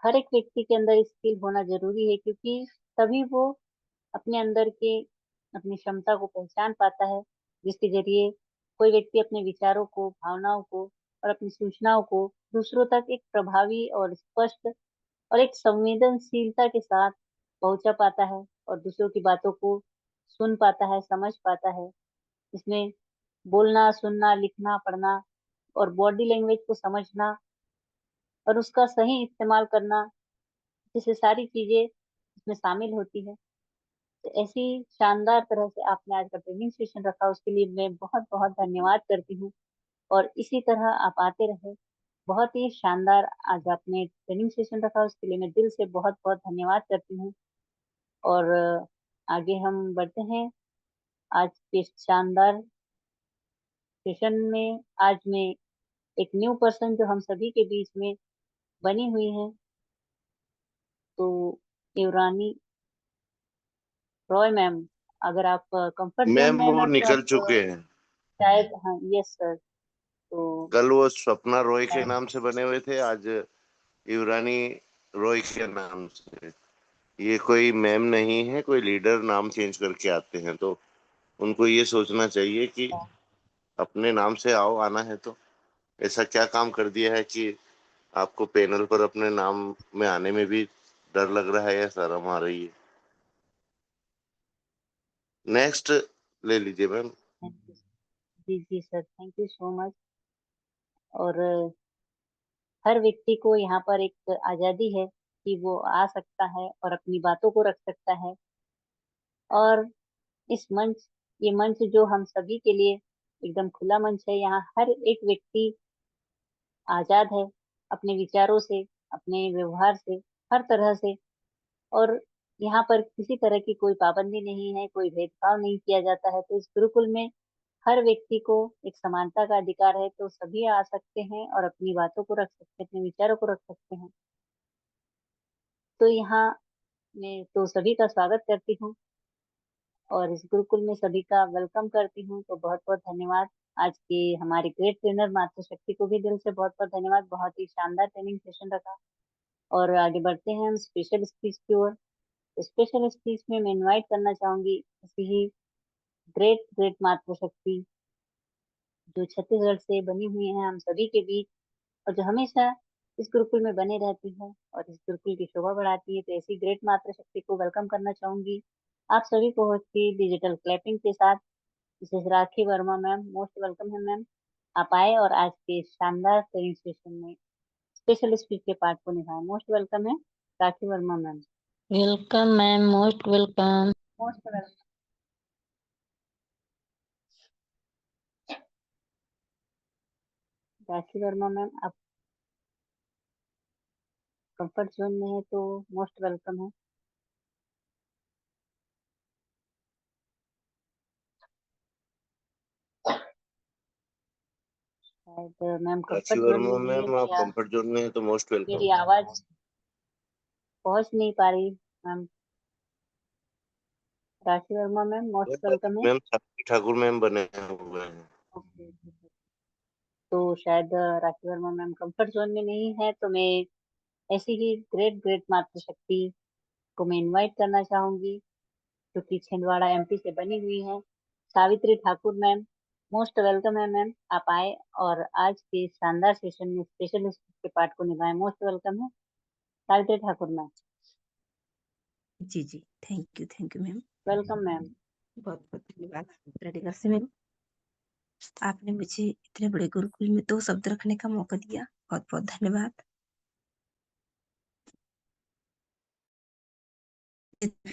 हर एक व्यक्ति के अंदर स्किल होना जरूरी है, क्योंकि तभी वो अपने अंदर के अपनी क्षमता को पहचान पाता है, जिसके जरिए कोई व्यक्ति अपने विचारों को, भावनाओं को और अपनी सूचनाओं को दूसरों तक एक प्रभावी और स्पष्ट और एक संवेदनशीलता के साथ पहुंचा पाता है, और दूसरों की बातों को सुन पाता है, समझ पाता है। इसमें बोलना, सुनना, लिखना, पढ़ना और बॉडी लैंग्वेज को समझना और उसका सही इस्तेमाल करना, जैसे सारी चीजें इसमें शामिल होती है। तो ऐसी शानदार तरह से आपने आज का ट्रेनिंग सेशन रखा, उसके लिए मैं बहुत बहुत धन्यवाद करती हूँ। और इसी तरह आप आते रहे। बहुत ही शानदार आज आपने ट्रेनिंग सेशन रखा, उसके लिए मैं दिल से बहुत बहुत धन्यवाद करती हूँ। और आगे हम बढ़ते हैं आज के शानदार सेशन में। आज मैं एक न्यू पर्सन जो हम सभी के बीच में बनी हुई है, तो युवरानी रॉय मैम, अगर आप कंफर्ट जोन मैम में है वो मैम, तो निकल आप चुके हैं। शायद, हाँ, यस सर। तो कल वो स्वप्ना रॉय के शायद, नाम से बने हुए थे, आज युवरानी रॉय के नाम से। ये कोई मैम नहीं है, कोई लीडर नाम चेंज करके आते हैं, तो उनको ये सोचना चाहिए कि अपने नाम से आओ, आना है तो। ऐसा क्या काम कर दिया है कि आपको पैनल पर अपने नाम में आने में भी डर लग रहा है या शर्म आ रही है? नेक्स्ट ले लीजिए मैम। जी जी sir, thank you so much. और हर व्यक्ति को यहाँ पर एक आजादी है कि वो आ सकता है और अपनी बातों को रख सकता है। और इस मंच ये मंच जो हम सभी के लिए एकदम खुला मंच है, यहाँ हर एक व्यक्ति आजाद है अपने विचारों से, अपने व्यवहार से, हर तरह से। और यहाँ पर किसी तरह की कोई पाबंदी नहीं है, कोई भेदभाव नहीं किया जाता है। तो इस गुरुकुल में हर व्यक्ति को एक समानता का अधिकार है, तो सभी आ सकते हैं और अपनी बातों को रख सकते हैं, अपने विचारों को रख सकते हैं। तो यहाँ मैं तो सभी का स्वागत करती हूँ और इस गुरुकुल में सभी का वेलकम करती हूँ। तो बहुत बहुत धन्यवाद। आज की हमारी ग्रेट ट्रेनर माता शक्ति को भी दिल से बहुत बहुत धन्यवाद, बहुत ही शानदार ट्रेनिंग सेशन रखा। और आगे बढ़ते हैं हम स्पेशल स्पीच की ओर। स्पेशल स्पीच में मैं इनवाइट करना चाहूंगी ऐसी ही ग्रेट ग्रेट माता शक्ति, जो छत्तीसगढ़ से बनी हुई है हम सभी के बीच, और जो हमेशा इस गुरुकुल में बने रहती है और इस गुरुकुल की शोभा बढ़ाती है। तो ऐसी ग्रेट माता शक्ति को वेलकम करना चाहूंगी आप सभी को होती डिजिटल क्लैपिंग के साथ। Mrs Rakhi Verma ma'am, most welcome है मैम। आप आए और आज के शानदार ट्रेनिंग सेशन में स्पेशल स्पीच के पार्ट को निभाए। मोस्ट वेलकम है Rakhi Verma ma'am. Welcome ma'am, most welcome. Most welcome Rakhi Verma ma'am, आप कंफर्ट जोन में है तो मोस्ट वेलकम है। शायद ma'am Rakhi comfort zone Verma में नहीं मैम, है, आप या कंफर्ट जोन में है तो मोस्ट वेलकम। मेरी आवाज पहुंच नहीं पा रही मैम। राखी वर्मा मैम, मोस्ट वेलकम है। मैम साक्षी ठाकुर मैम बने हुए हैं। शायद राखी वर्मा मैम कंफर्ट जोन में नहीं है, तो मैं ऐसी ही ग्रेट ग्रेट मातृशक्ति को मैं इनवाइट करना चाहूंगी, जो कि छिंदवाड़ा एमपी से बनी हुई है। Savitri Thakur ma'am, most welcome है मैम, आप आए और आज के शानदार सेशन में स्पेशलिस्ट के पार्ट को निभाए। मोस्ट वेलकम है सावित्री ठाकुर मैम। जी जी, thank you ma'am. Welcome ma'am. बहुत बहुत धन्यवाद रेडिगर से मैम, आपने मुझे इतने बड़े गुरुकुल में 2 शब्द रखने का मौका दिया, बहुत बहुत धन्यवाद।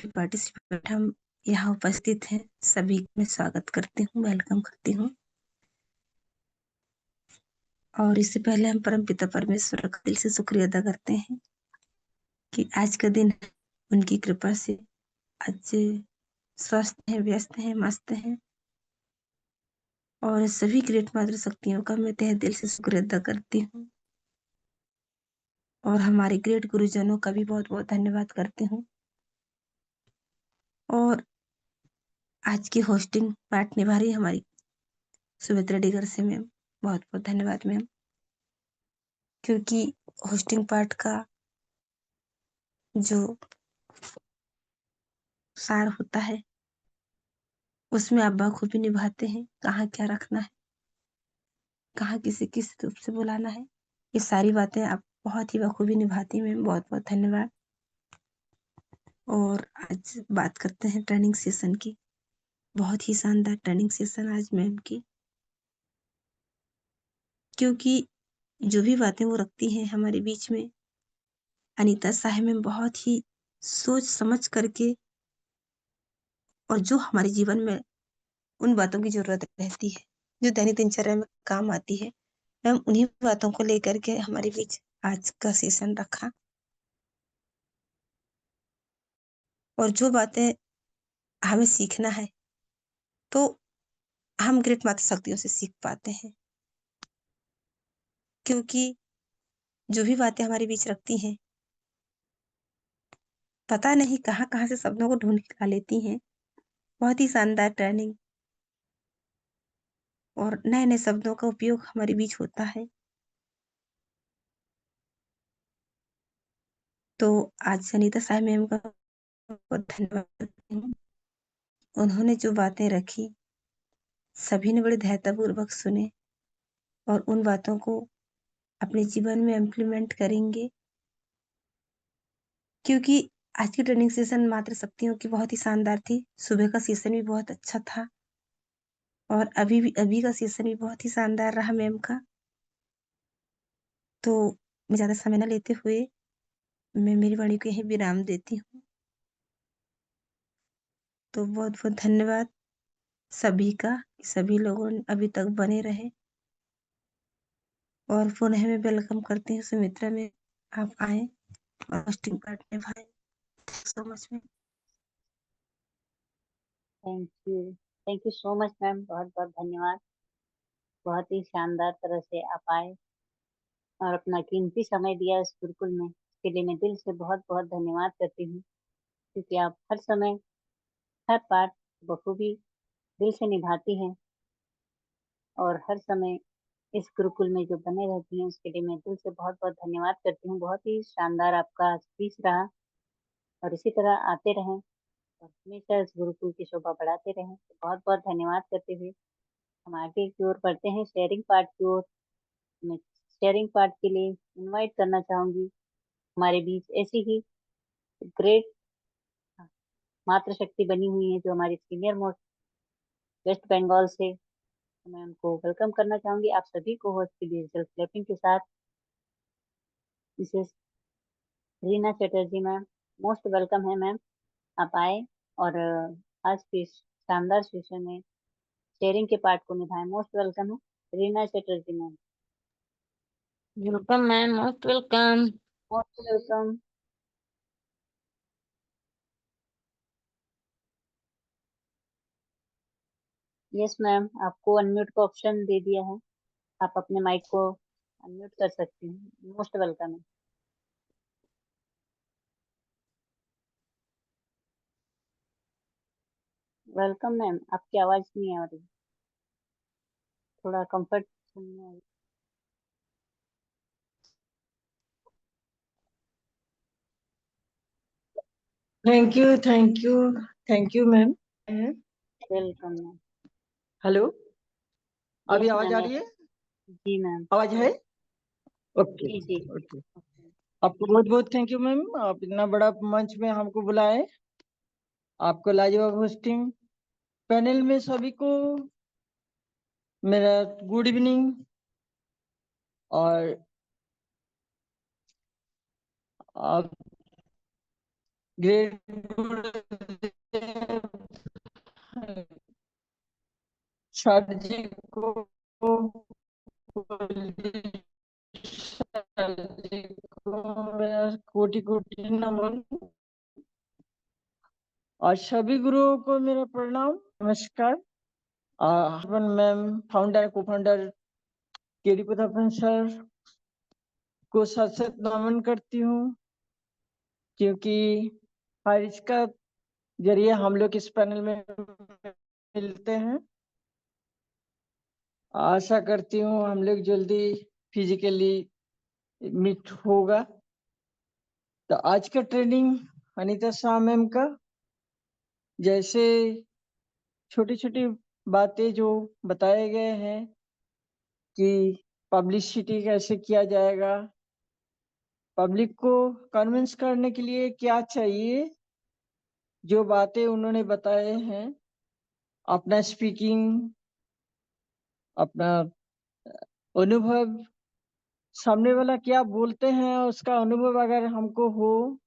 पार्टिसिपेंट हम यहाँ उपस्थित हैं, सभी में स्वागत करती हूँ, वेलकम करती हूँ। और इससे पहले हम परमपिता परमेश्वर का दिल से शुक्रिया अदा करते हैं कि आज का दिन उनकी कृपा से आज स्वस्थ हैं, व्यस्त हैं, मस्त हैं। और सभी ग्रेट मातृ शक्तियों का मैं तहे दिल से शुक्रिया अदा करती हूँ और हमारे ग्रेट गुरुजनों का भी बहुत बहुत धन्यवाद करती हूँ। और आज की होस्टिंग पार्ट निभा रही हमारी सुमित्रा डिगर से मैम, बहुत बहुत धन्यवाद मैम, क्योंकि होस्टिंग पार्ट का जो सार होता है उसमें आप बखूबी निभाते हैं, कहाँ क्या रखना है, कहाँ किसे किस रूप से बुलाना है, ये सारी बातें आप बहुत ही बखूबी निभाती हैं मैम, बहुत बहुत धन्यवाद। और आज बात करते हैं ट्रेनिंग सेशन की, बहुत ही शानदार ट्रेनिंग सेशन आज मैम की, क्योंकि जो भी बातें वो रखती हैं हमारे बीच में, अनीता साहब में बहुत ही सोच समझ करके, और जो हमारे जीवन में उन बातों की जरूरत रहती है, जो दैनिक दिनचर्या में काम आती है, मैम उन्हीं बातों को लेकर के हमारे बीच आज का सेशन रखा। और जो बातें हमें सीखना है तो हम ग्रेट माता शक्तियों से सीख पाते हैं, क्योंकि जो भी बातें हमारे बीच रखती हैं, पता नहीं कहाँ कहाँ से शब्दों को ढूंढ के ला लेती हैं। बहुत ही शानदार ट्रेनिंग और नए नए शब्दों का उपयोग हमारे बीच होता है। तो आज सनीता साहब मैम का बहुत धन्यवाद करती हूँ। उन्होंने जो बातें रखी सभी ने बड़े धैर्यपूर्वक सुने और उन बातों को अपने जीवन में इम्प्लीमेंट करेंगे, क्योंकि आज की ट्रेनिंग सेशन मात्र शक्तियों की बहुत ही शानदार थी। सुबह का सेशन भी बहुत अच्छा था और अभी का सेशन भी बहुत ही शानदार रहा मैम का। तो मैं ज्यादा समय न लेते हुए मैं मेरी वाणी को यहीं विराम देती हूँ। तो बहुत बहुत धन्यवाद सभी का, सभी लोगों ने अभी तक बने रहे। और पुनः मैं वेलकम करती हूँ सुमित्रा में, आप आए और होस्टिंग पार्ट निभाए। सो मच में thank you so much ma'am, बहुत बहुत धन्यवाद। बहुत ही शानदार तरह से आप आए और अपना कीमती समय दिया इस गुरुकुल में, इसके लिए मैं दिल से बहुत बहुत धन्यवाद करती हूँ, क्योंकि आप हर समय हर पार्ट बखूबी दिल से निभाती हैं और हर समय इस गुरुकुल में जो बने रहती हैं, उसके लिए मैं दिल से बहुत बहुत धन्यवाद करती हूँ। बहुत ही शानदार आपका स्पीच रहा और इसी तरह आते रहें और हमेशा इस गुरुकुल की शोभा बढ़ाते रहें। तो बहुत बहुत धन्यवाद करते हुए हम आगे की ओर बढ़ते हैं, शेयरिंग पार्ट की ओर। मैं शेयरिंग पार्ट के लिए इनवाइट करना चाहूंगी हमारे बीच ऐसी ही ग्रेट मातृशक्ति बनी हुई है, जो हमारी सीनियर मोस्ट वेस्ट बंगाल से। तो मैं उनको वेलकम करना चाहूंगी आप सभी को होस्ट की डिजिटल क्लैपिंग के साथ। Mrs Reena Chatterjee ma'am, most welcome है मैम, आप आए और आज के इस शानदार सेशन में शेयरिंग के पार्ट को निभाए। मोस्ट वेलकम है Reena Chatterjee ma'am. Welcome ma'am, most welcome. Most welcome. Yes ma'am, आपको अनम्यूट का ऑप्शन दे दिया है, आप अपने माइक को अनम्यूट कर सकती हैं। मोस्ट वेलकम है। वेलकम मैम, आपकी आवाज नहीं आ रही, थोड़ा कंफर्ट सुनने आ रही। Thank you ma'am. Welcome ma'am. Hello, अभी यस आवाज आ मैम। रही है? जी मैम। आवाज है? ओके जी जी। ओके। आपको बहुत बहुत थैंक यू मैम, आप इतना बड़ा मंच में हमको बुलाए। आपको लाजवाब होस्टिंग। पैनल में सभी को मेरा गुड इवनिंग। और आप ग्रेट सर जी को, सर जी को मेरा कोटि कोटि नमन। और सभी गुरुओं को मेरा प्रणाम, नमस्कार। हरबन मैम, फाउंडर को फाउंडर केडी प्रतापन सर को सत सत नमन करती हूँ, क्योंकि बारिश का जरिए हम लोग इस पैनल में मिलते हैं। आशा करती हूँ हम लोग जल्दी फिजिकली मीट होगा। तो आज का ट्रेनिंग अनीता शाह मैम का, जैसे छोटी छोटी बातें जो बताए गए हैं कि पब्लिसिटी कैसे किया जाएगा, पब्लिक को कन्विंस करने के लिए क्या चाहिए, जो बातें उन्होंने बताए हैं, अपना स्पीकिंग, अपना अनुभव, सामने वाला क्या बोलते हैं उसका अनुभव अगर हमको हो,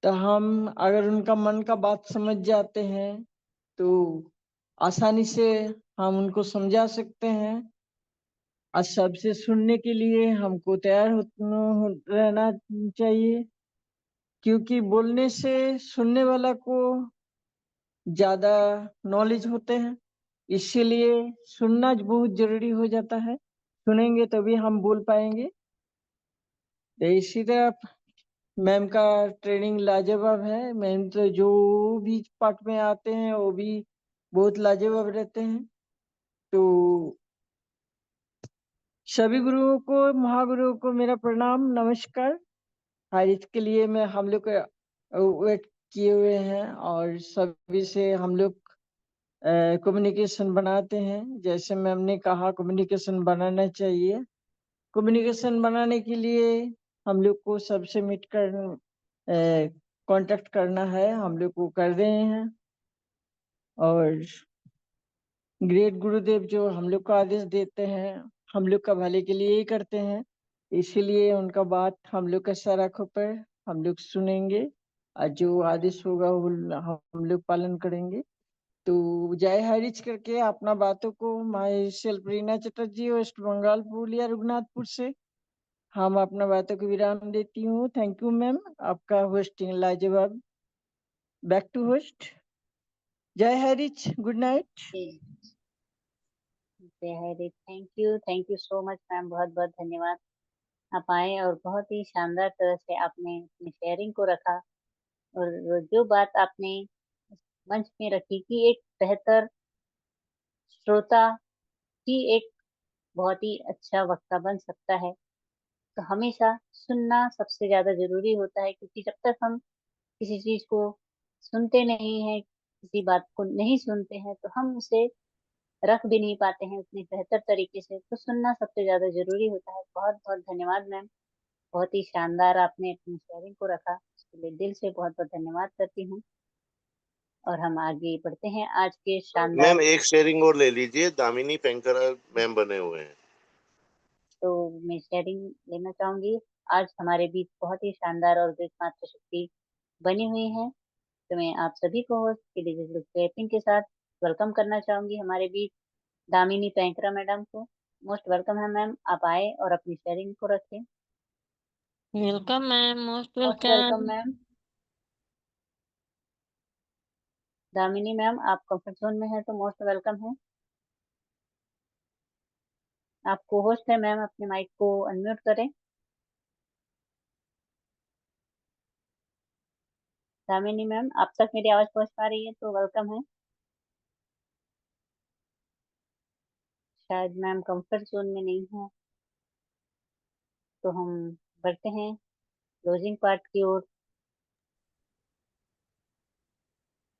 तो हम अगर उनका मन का बात समझ जाते हैं तो आसानी से हम उनको समझा सकते हैं। और सबसे सुनने के लिए हमको तैयार रहना चाहिए, क्योंकि बोलने से सुनने वाला को ज्यादा नॉलेज होते हैं। इसीलिए सुनना बहुत जरूरी हो जाता है। सुनेंगे तभी हम बोल पाएंगे। तो इसी तरह मैम का ट्रेनिंग लाजवाब है। मैम तो जो भी पार्ट में आते हैं वो भी बहुत लाजवाब रहते हैं। तो सभी गुरुओं को, महागुरुओं को मेरा प्रणाम, नमस्कार। हर इसके लिए मैं हम लोग वेट किए हुए हैं और सभी से हम लोग कम्युनिकेशन बनाते हैं। जैसे मैम ने कहा कम्युनिकेशन बनाना चाहिए। कम्युनिकेशन बनाने के लिए हम लोग को सबसे मिट कर कांटेक्ट करना है, हम लोग को कर रहे हैं। और ग्रेट गुरुदेव जो हम लोग को आदेश देते हैं, हम लोग का भले के लिए ही करते हैं। इसीलिए उनका बात हम लोग का सर आंखों पर हम लोग सुनेंगे और जो आदेश होगा वो हम लोग पालन करेंगे। तो जय हरिच करके अपना बातों को, myself Reena Chatterjee, west Bengal, Purulia Raghunathpur से हम अपना बातों को विराम देती हूँ। थैंक यू मैम, आपका होस्टिंग लाजवाब। Back to host. जय हरिच, good night. Thank you so much ma'am, बहुत बहुत धन्यवाद। आप आए और बहुत ही शानदार तरह से आपने अपनी शेयरिंग को रखा, और जो बात आपने मंच में रखी कि एक बेहतर श्रोता ही एक बहुत ही अच्छा वक्ता बन सकता है, तो हमेशा सुनना सबसे ज्यादा जरूरी होता है, क्योंकि जब तक हम किसी चीज को सुनते नहीं है, किसी बात को नहीं सुनते हैं, तो हम उसे रख भी नहीं पाते हैं उतनी बेहतर तरीके से। तो सुनना सबसे ज्यादा जरूरी होता है। बहुत बहुत धन्यवाद मैम, बहुत ही शानदार आपने अपनी शेयरिंग को रखा, उसके लिए दिल से बहुत बहुत धन्यवाद करती हूँ। और हम आगे बढ़ते हैं आज के शानदार। मैम एक शेयरिंग और ले लीजिए, दामिनी पेंकर मैम बने हुए हैं। तो मैं शेयरिंग लेना चाहूंगी। आज हमारे बीच बहुत ही शानदार और ग्रेट माता शक्ति बनी हुई है, तो मैं आप सभी को होस्ट की डिजिटल क्लैपिंग के साथ वेलकम करना चाहूंगी हमारे बीच दामिनी पैंकरा मैडम को। मोस्ट वेलकम है मैम, आप आए और अपनी शेयरिंग को रखें। Welcome ma'am, most most welcome welcome. Ma'am. Damini ma'am, आप कंफर्ट जोन में है तो मोस्ट वेलकम है। आप को होस्ट है मैम, अपने माइक को अनम्यूट करें। दामिनी मैम, आप तक मेरी आवाज पहुंच पा रही है तो वेलकम है। शायद मैम कंफर्ट जोन में नहीं है, तो हम बढ़ते हैं क्लोजिंग पार्ट की ओर।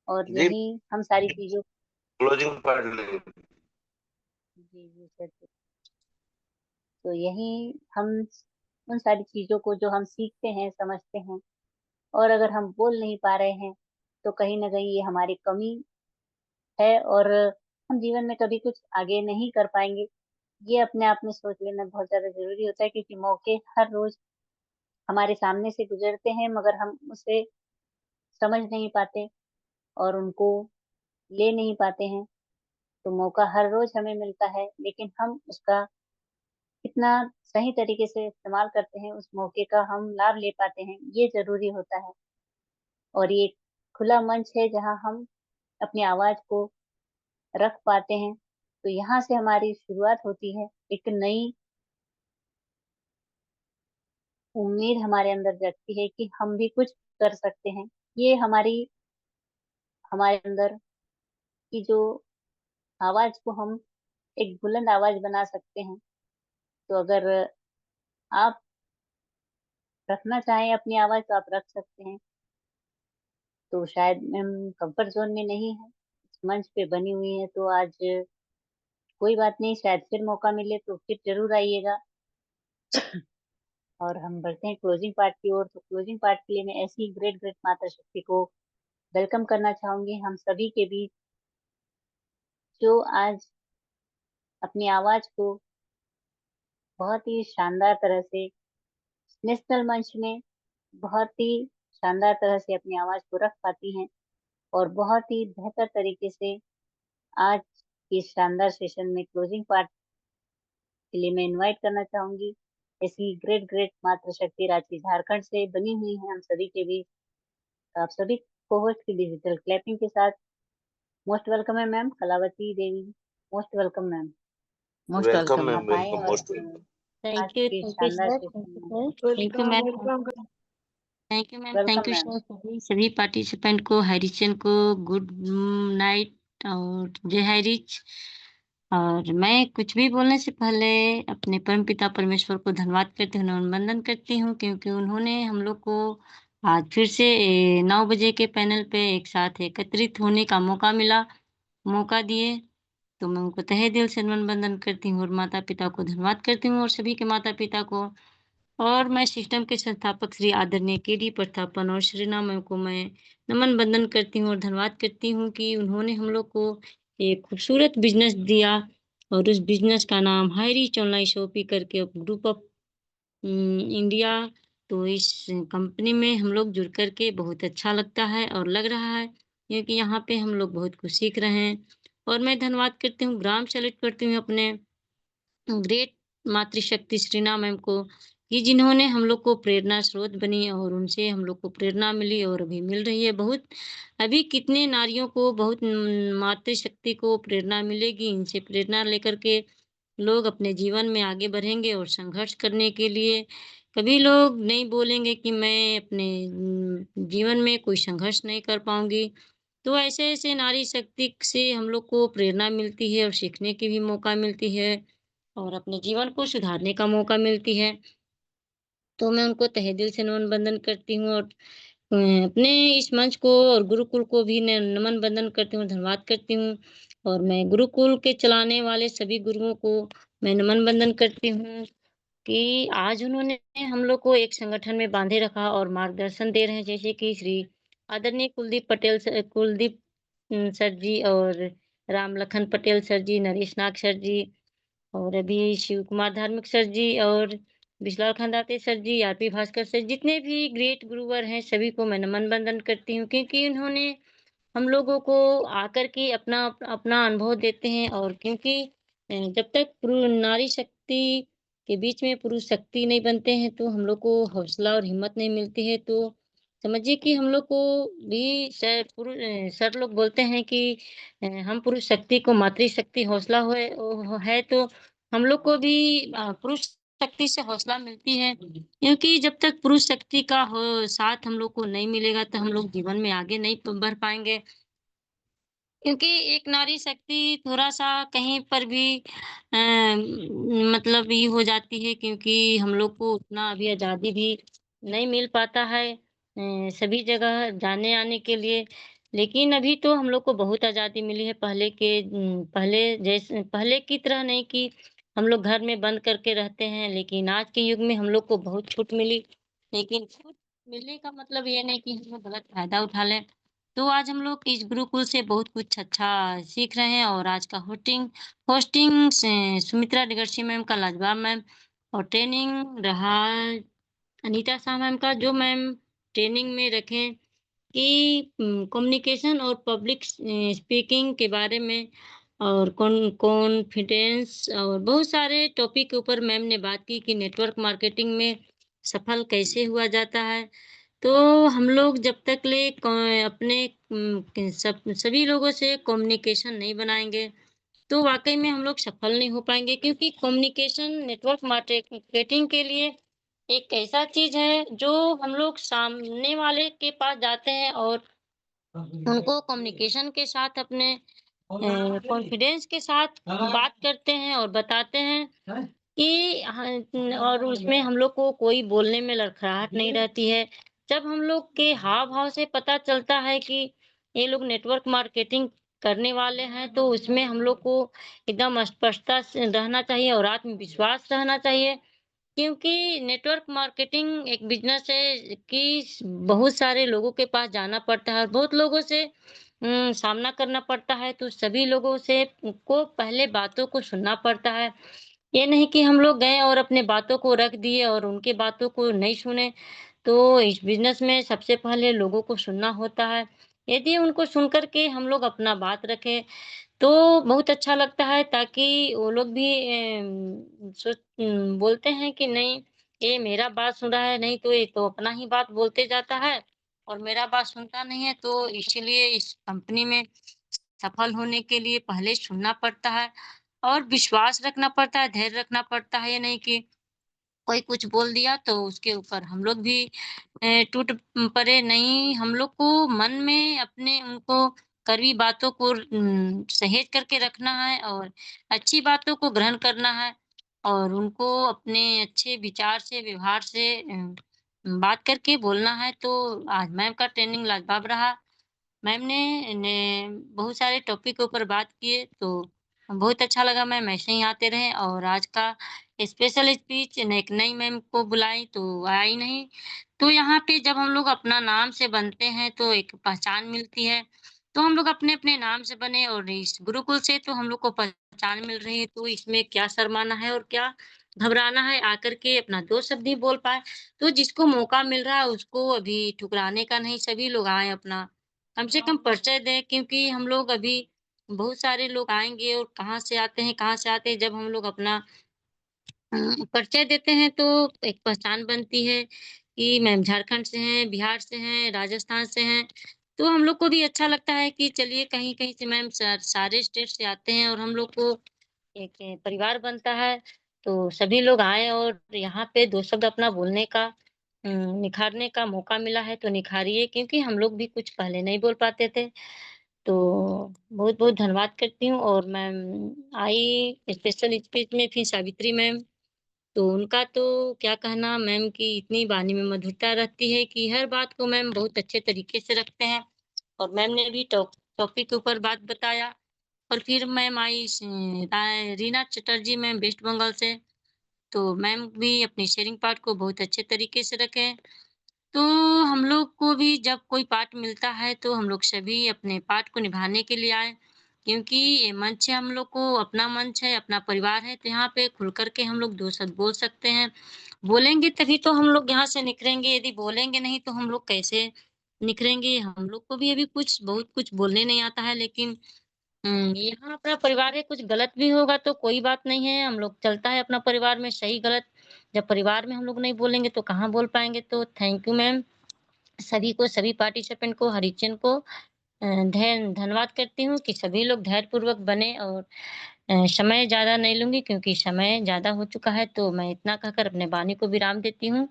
और जी यही हम सारी चीजों क्लोजिंग पढ़ ले। जी सर। तो यही हम उन सारी चीजों को जो हम सीखते हैं, समझते हैं, और अगर हम बोल नहीं पा रहे हैं तो कहीं ना कहीं ये हमारी कमी है, और हम जीवन में कभी कुछ आगे नहीं कर पाएंगे। ये अपने आप में सोच लेना बहुत ज्यादा जरूरी होता है, क्योंकि मौके हर रोज हमारे सामने से गुजरते हैं, मगर हम उसे समझ नहीं पाते और उनको ले नहीं पाते हैं। तो मौका हर रोज हमें मिलता है, लेकिन हम उसका कितना सही तरीके से इस्तेमाल करते हैं, उस मौके का हम लाभ ले पाते हैं, ये जरूरी होता है। और ये एक खुला मंच है जहाँ हम अपनी आवाज को रख पाते हैं। तो यहाँ से हमारी शुरुआत होती है, एक नई उम्मीद हमारे अंदर जगती है कि हम भी कुछ कर सकते हैं। ये हमारे अंदर की जो आवाज को हम एक बुलंद आवाज बना सकते हैं। तो अगर आप रखना चाहें अपनी आवाज तो आप रख सकते हैं। तो शायद मैम कंफर्ट जोन में नहीं है, इस मंच पे बनी हुई है, तो आज कोई बात नहीं, शायद फिर मौका मिले तो फिर जरूर आइएगा। और हम बढ़ते हैं क्लोजिंग पार्ट की ओर। तो क्लोजिंग पार्ट के लिए मैं ऐसी ग्रेट ग्रेट माता शक्ति को वेलकम करना चाहूंगी हम सभी के बीच, जो आज अपनी आवाज को बहुत ही शानदार तरह से नेशनल मंच में बहुत ही शानदार तरह से अपनी आवाज को रख पाती हैं, और बहुत ही बेहतर तरीके से आज के शानदार सेशन में क्लोजिंग पार्ट के लिए मैं इनवाइट करना चाहूंगी ऐसी ग्रेट ग्रेट मातृ शक्ति रांची झारखंड से बनी हुई है हम सभी के बीच। तो आप सभी को होस्ट की डिजिटल क्लैपिंग के साथ मोस्ट वेलकम है ma'am Kalavati Devi. Most welcome ma'am. Most welcome welcome. Ma'am, आप आए वेलकम, और मोस्ट वेलकम। आज थैंक यू के सर, शानदार थैंक सेशन में you ma'am, welcome. Thank you ma'am, welcome thank you ma'am. Sir. सभी पार्टिसिपेंट को, हरीचंद को गुड नाइट और जय हरीच। और मैं कुछ भी बोलने से पहले अपने परम पिता परमेश्वर को धन्यवाद करती हूँ, वंदन करती हूँ, क्योंकि उन्होंने हम लोग को आज फिर से 9 बजे के पैनल पे एक साथ एकत्रित होने का मौका दिए। तो मैं उनको तहे दिल से वंदन करती हूँ और माता पिता को धन्यवाद करती हूँ, और सभी के माता पिता को। और मैं सिस्टम के संस्थापक श्री आदरणीय केडी प्रतापन और श्री राम मैम को मैं नमन बंदन करती हूँ और धन्यवाद करती हूँ कि उन्होंने हम लोग को एक खूबसूरत बिजनेस दिया, और उस बिजनेस का नाम हाई रीच ऑनलाइन शॉपिंग करके ग्रुप ऑफ इंडिया। तो इस कंपनी में हम लोग जुड़ करके बहुत अच्छा लगता है और लग रहा है, क्योंकि यहाँ पे हम लोग बहुत कुछ सीख रहे हैं। और मैं धन्यवाद करती हूँ, ग्राम सैल्यूट करती हूँ अपने ग्रेट मातृशक्ति श्रीना मैम को, कि जिन्होंने हम लोग को प्रेरणा स्रोत बनी, और उनसे हम लोग को प्रेरणा मिली और अभी मिल रही है। बहुत अभी कितने नारियों को बहुत मातृशक्ति को प्रेरणा मिलेगी, इनसे प्रेरणा लेकर के लोग अपने जीवन में आगे बढ़ेंगे और संघर्ष करने के लिए कभी लोग नहीं बोलेंगे कि मैं अपने जीवन में कोई संघर्ष नहीं कर पाऊंगी। तो ऐसे-ऐसे नारी शक्ति से हम लोग को प्रेरणा मिलती है और सीखने की भी मौका मिलती है, और अपने जीवन को सुधारने का मौका मिलती है। तो मैं उनको तहे दिल से नमन बंदन करती हूँ, और अपने इस मंच को और गुरुकुल को भी नमन बंदन करती हूँ, धन्यवाद करती हूँ। और मैं गुरुकुल के चलाने वाले सभी गुरुओं को मैं नमन बंदन करती हूँ कि आज उन्होंने हम लोग को एक संगठन में बांधे रखा और मार्गदर्शन दे रहे हैं, जैसे कि श्री आदरणीय कुलदीप सर जी, और राम लखन पटेल सर जी, नरेश नाग सर जी, और अभी शिव कुमार धार्मिक सर जी, और बिस्लाल खंडाते सर जी, आरपी भास्कर सर, जितने भी ग्रेट गुरुवर हैं सभी को मैं नमन बंदन करती हूँ, क्योंकि उन्होंने हम लोगों को आकर के अपना अपना अनुभव देते हैं। और क्योंकि जब तक नारी शक्ति के बीच में पुरुष शक्ति नहीं बनते हैं, तो हम लोग को हौसला और हिम्मत नहीं मिलती है। तो समझिए कि हम लोग को भी सर लोग बोलते हैं कि हम पुरुष शक्ति को मातृशक्ति हौसला है, तो हम लोग को भी पुरुष शक्ति से हौसला मिलती है, क्योंकि जब तक पुरुष शक्ति का साथ हम लोग को नहीं मिलेगा, तो हम लोग जीवन में आगे नहीं बढ़ पाएंगे। क्योंकि एक नारी शक्ति थोड़ा-सा कहीं पर भी मतलब ये हो जाती है, क्योंकि हम लोग को उतना अभी आज़ादी भी नहीं मिल पाता है सभी जगह जाने-आने के लिए। लेकिन अभी तो हम लोग को बहुत आज़ादी मिली है पहले की तरह नहीं कि हम लोग घर में बंद करके रहते हैं, लेकिन आज के युग में हम लोग को बहुत छूट मिली। लेकिन छूट मिलने का मतलब ये नहीं कि हम लोग गलत फ़ायदा उठा लें। तो आज हम लोग इस गुरुकुल से बहुत कुछ अच्छा सीख रहे हैं और आज का होस्टिंग से सुमित्रा डिगर्सी मैम का लाजवाब मैम और ट्रेनिंग रहा अनीता शाह मैम का, जो मैम ट्रेनिंग में रखें कि कम्युनिकेशन और पब्लिक स्पीकिंग के बारे में और कॉन्फिडेंस और बहुत सारे टॉपिक के ऊपर मैम ने बात की कि नेटवर्क मार्केटिंग में सफल कैसे हुआ जाता है। तो हम लोग जब तक अपने सभी लोगों से कम्युनिकेशन नहीं बनाएंगे तो वाकई में हम लोग सफल नहीं हो पाएंगे, क्योंकि कम्युनिकेशन नेटवर्क मार्केटिंग के लिए एक ऐसा चीज है जो हम लोग सामने वाले के पास जाते हैं और उनको कम्युनिकेशन के साथ अपने कॉन्फिडेंस के साथ बात करते हैं और बताते हैं कि और उसमें हम लोग को कोई बोलने में लड़खड़ाहट नहीं रहती है। जब हम लोग के हाव-भाव से पता चलता है कि ये लोग नेटवर्क मार्केटिंग करने वाले हैं, तो उसमें हम लोग को एकदम स्पष्टता से रहना चाहिए और आत्मविश्वास रहना चाहिए। क्योंकि नेटवर्क मार्केटिंग एक बिज़नेस है कि बहुत सारे लोगों के पास जाना पड़ता है और बहुत लोगों से सामना करना पड़ता है, तो सभी लोगों से को पहले बातों को सुनना पड़ता है। ये नहीं कि हम लोग गए और अपने बातों को रख दिए और उनकी बातों को नहीं सुने। तो इस बिज़नेस में सबसे पहले लोगों को सुनना होता है। यदि उनको सुन कर के हम लोग अपना बात रखें तो बहुत अच्छा लगता है, ताकि वो लोग भी बोलते हैं कि नहीं, ये मेरा बात सुन रहा है, नहीं तो ये तो अपना ही बात बोलते जाता है और मेरा बात सुनता नहीं है। तो इसीलिए इस कंपनी में सफल होने के लिए पहले सुनना पड़ता है और विश्वास रखना पड़ता है, धैर्य रखना पड़ता है। ये नहीं कि कोई कुछ बोल दिया तो उसके ऊपर हम लोग भी टूट पड़े। नहीं, हम लोग को मन में अपने उनको कड़वी बातों को सहेज करके रखना है और अच्छी बातों को ग्रहण करना है और उनको अपने अच्छे विचार से, व्यवहार से बात करके बोलना है। तो आज मैम का ट्रेनिंग लाजवाब रहा। मैम ने बहुत सारे टॉपिक के ऊपर बात किए, तो बहुत अच्छा लगा मैम ऐसे ही आते रहें। और आज का स्पेशल स्पीच एक नई मैम को बुलाई तो आई नहीं। तो यहाँ पे जब हम लोग अपना नाम से बनते हैं तो एक पहचान मिलती है। तो हम लोग अपने-अपने नाम से बने और इस गुरुकुल से तो हम लोग को पहचान मिल रही है, तो इसमें क्या शर्माना है और क्या घबराना है, आकर के अपना 2 शब्द ही बोल पाएँ। तो जिसको मौका मिल रहा है उसको अभी ठुकराने का नहीं, सभी लोग आएँ अपना कम से कम परिचय दें, क्योंकि हम लोग अभी बहुत सारे लोग आएँगे और कहाँ से आते हैं, जब हम लोग अपना परिचय देते हैं तो एक पहचान बनती है कि मैम झारखंड से हैं, बिहार से हैं, राजस्थान से हैं। तो हम लोग को भी अच्छा लगता है कि चलिए कहीं-कहीं से मैम सारे स्टेट से आते हैं और हम लोग को एक परिवार बनता है। तो सभी लोग आएँ और यहाँ पे 2 शब्द अपना बोलने का निखारने का मौका मिला है तो निखारिए, क्योंकि हम लोग भी कुछ पहले नहीं बोल पाते थे। तो बहुत-बहुत धन्यवाद करती हूँ। और मैम आई स्पेशल स्पीच में थी सावित्री मैम, तो उनका तो क्या कहना, मैम की इतनी वाणी में मधुरता रहती है कि हर बात को मैम बहुत अच्छे तरीके से रखते हैं। और मैम ने भी टॉपिक के ऊपर बात बताया। और फिर मैम आई रीना चटर्जी मैम वेस्ट बंगाल से, तो मैम भी अपनी शेयरिंग पार्ट को बहुत अच्छे तरीके से रखे। तो हम लोग को भी जब कोई पार्ट मिलता है तो हम लोग सभी अपने पार्ट को निभाने के लिए आए, क्योंकि ये मंच है, हम लोग को अपना मंच है, अपना परिवार है, तो यहाँ पे खुल कर के हम लोग 2 शब्द बोल सकते हैं। बोलेंगे तभी तो हम लोग यहाँ से निखरेंगे, यदि बोलेंगे नहीं तो हम लोग कैसे निखरेंगे। हम लोग को भी अभी बहुत कुछ बोलने नहीं आता है, लेकिन यहाँ अपना परिवार है, कुछ गलत भी होगा तो कोई बात नहीं है, हम लोग चलता है अपना परिवार में सही-गलत। जब परिवार में हम लोग नहीं बोलेंगे तो कहाँ बोल पाएँगे। तो थैंक यू मैम, सभी को, सभी पार्टिसिपेंट को, हरीचंद को धन्यवाद करती हूँ कि सभी लोग धैर्यपूर्वक बने। और समय ज़्यादा नहीं लूँगी क्योंकि समय ज़्यादा हो चुका है, तो मैं इतना कहकर अपने वाणी को विराम देती हूँ।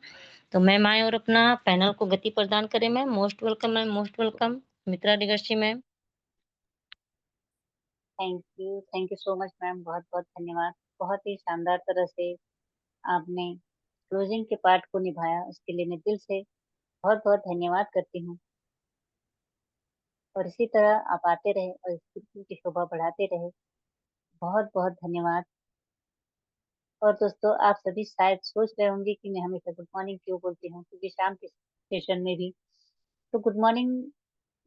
तो मैम आएँ और अपना पैनल को गति प्रदान करें ma'am. Most welcome ma'am, most welcome. Mitra डिगर्सी ma'am. Thank you so much ma'am, बहुत-बहुत धन्यवाद। बहुत ही शानदार तरह से आपने क्लोजिंग के पार्ट को निभाया, उसके लिए मैं दिल से बहुत-बहुत धन्यवाद करती हूँ। और इसी तरह आप आते रहे और इस गुरुकुल की शोभा बढ़ाते रहे। बहुत बहुत धन्यवाद। और दोस्तों, आप सभी शायद सोच रहे होंगे कि मैं हमेशा गुड मॉर्निंग क्यों बोलती हूँ, क्योंकि शाम के सेशन में भी तो गुड मॉर्निंग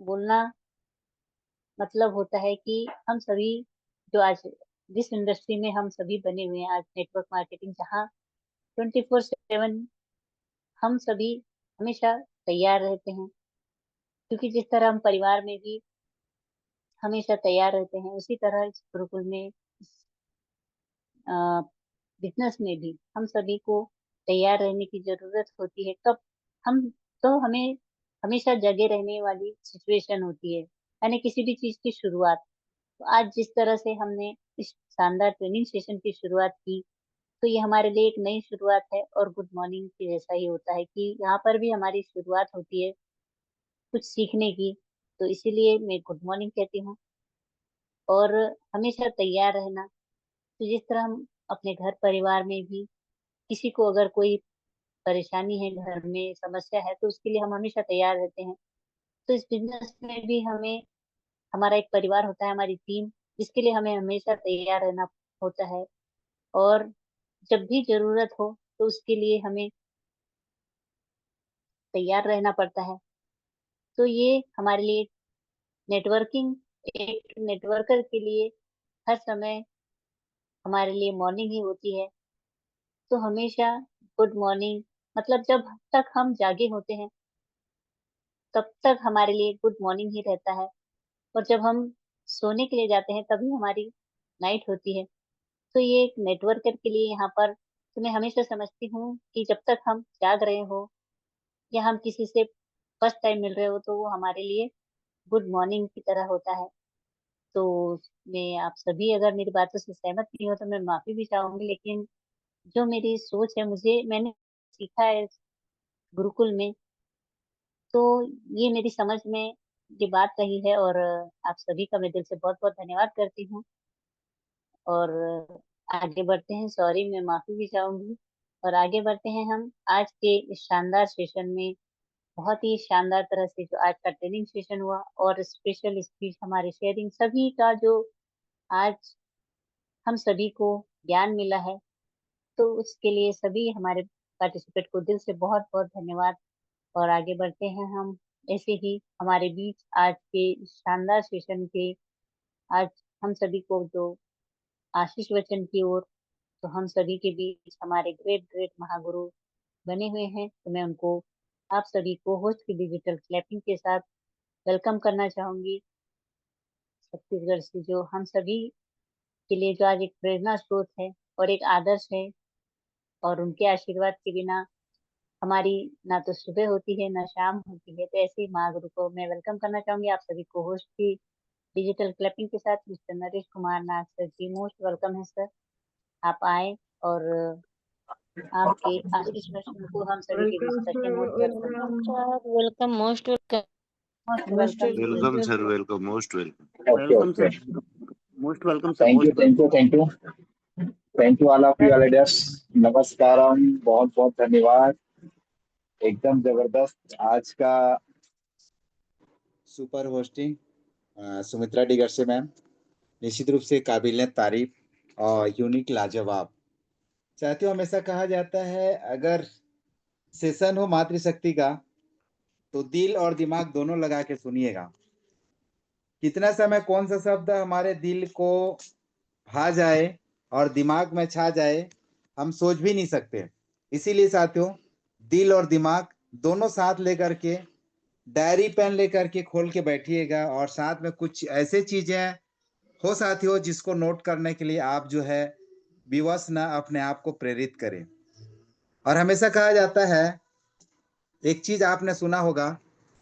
बोलना मतलब होता है कि हम सभी जो आज जिस इंडस्ट्री में हम सभी बने हुए हैं, आज नेटवर्क मार्केटिंग, जहाँ 24/7 हम सभी हमेशा तैयार रहते हैं, क्योंकि जिस तरह हम परिवार में भी हमेशा तैयार रहते हैं, उसी तरह इस गुरुकुल में, बिजनेस में भी हम सभी को तैयार रहने की जरूरत होती है। कब हम तो हमें हमेशा जगे रहने वाली सिचुएशन होती है, यानी किसी भी चीज की शुरुआत। तो आज जिस तरह से हमने इस शानदार ट्रेनिंग सेशन की शुरुआत की, तो ये हमारे लिए एक नई शुरुआत है, और गुड मॉर्निंग की जैसा ही होता है कि यहाँ पर भी हमारी शुरुआत होती है कुछ सीखने की। तो इसीलिए मैं गुड मॉर्निंग कहती हूँ। और हमेशा तैयार रहना, तो जिस तरह हम अपने घर परिवार में भी किसी को अगर कोई परेशानी है, घर में समस्या है, तो उसके लिए हम हमेशा तैयार रहते हैं। तो इस बिजनेस में भी हमें हमारा एक परिवार होता है, हमारी टीम, जिसके लिए हमें हमेशा तैयार रहना होता है। और जब भी जरूरत हो तो उसके लिए हमें तैयार रहना पड़ता है। तो ये हमारे लिए नेटवर्किंग एक नेटवर्कर के लिए हर समय हमारे लिए मॉर्निंग ही होती है। तो हमेशा गुड मॉर्निंग मतलब जब तक हम जागे होते हैं, तब तक हमारे लिए गुड मॉर्निंग ही रहता है। और जब हम सोने के लिए जाते हैं, तभी हमारी नाइट होती है। तो ये एक नेटवर्कर के लिए यहाँ पर, तो मैं हमेशा समझती हूँ कि जब तक हम जाग रहे हो या हम किसी से फर्स्ट टाइम मिल रहे हो, तो वो हमारे लिए गुड मॉर्निंग की तरह होता है। तो मैं आप सभी अगर मेरी बातों से सहमत नहीं हो तो मैं माफी भी चाहूंगी, लेकिन जो मेरी सोच है, मैंने सीखा है इस गुरुकुल में, तो ये मेरी समझ में ये बात रही है। और आप सभी का मैं दिल से बहुत बहुत धन्यवाद करती हूँ। और आगे बढ़ते हैं, सॉरी मैं माफी भी चाहूंगी। और आगे बढ़ते हैं हम आज के इस शानदार सेशन में। बहुत ही शानदार तरह से जो आज का ट्रेनिंग सेशन हुआ, और स्पेशल स्पीच हमारी शेयरिंग सभी का जो आज हम सभी को ज्ञान मिला है, तो उसके लिए सभी हमारे पार्टिसिपेट को दिल से बहुत बहुत धन्यवाद। और आगे बढ़ते हैं हम ऐसे ही हमारे बीच आज के इस शानदार सेशन के, आज हम सभी को जो आशीष वचन की ओर, तो हम सभी के बीच हमारे ग्रेट ग्रेट महागुरु बने हुए हैं, तो मैं उनको आप सभी को होस्ट की डिजिटल क्लैपिंग के साथ वेलकम करना चाहूंगी। छत्तीसगढ़ से जो हम सभी के लिए जो आज एक प्रेरणा स्रोत है और एक आदर्श है, और उनके आशीर्वाद के बिना हमारी ना तो सुबह होती है ना शाम होती है। तो ऐसे ही महागुरु को मैं वेलकम करना चाहूंगी आप सभी को होस्ट की डिजिटल क्लैपिंग के साथ। मिस्टर नरेश कुमार नाथ सर जी, मोस्ट वेलकम है सर, आप आए। और आपके आशीष वचन को हम सभी के बीच रखें। Most welcome sir, welcome, most welcome. Most Most welcome sir. Welcome welcome. Sir, welcome, most welcome. Okay, welcome okay. Sir, most welcome sir, Thank you, most thank you, thank you. Thank you all of you leaders. नमस्कारम, बहुत बहुत धन्यवाद। एकदम जबरदस्त आज का super hosting Sumitra digger से ma'am, निश्चित रूप से काबिल तारीफ और यूनिक लाजवाब। साथियों, हमेशा कहा जाता है अगर सेशन हो मातृशक्ति का तो दिल और दिमाग दोनों लगा के सुनिएगा। कितना समय कौन सा शब्द हमारे दिल को भा जाए और दिमाग में छा जाए, हम सोच भी नहीं सकते। इसीलिए साथियों, दिल और दिमाग दोनों साथ लेकर के डायरी पेन लेकर के खोल के बैठिएगा, और साथ में कुछ ऐसे चीजें हो साथियों जिसको नोट करने के लिए आप जो है विवश न अपने आप को प्रेरित करें। और हमेशा कहा जाता है, एक चीज आपने सुना होगा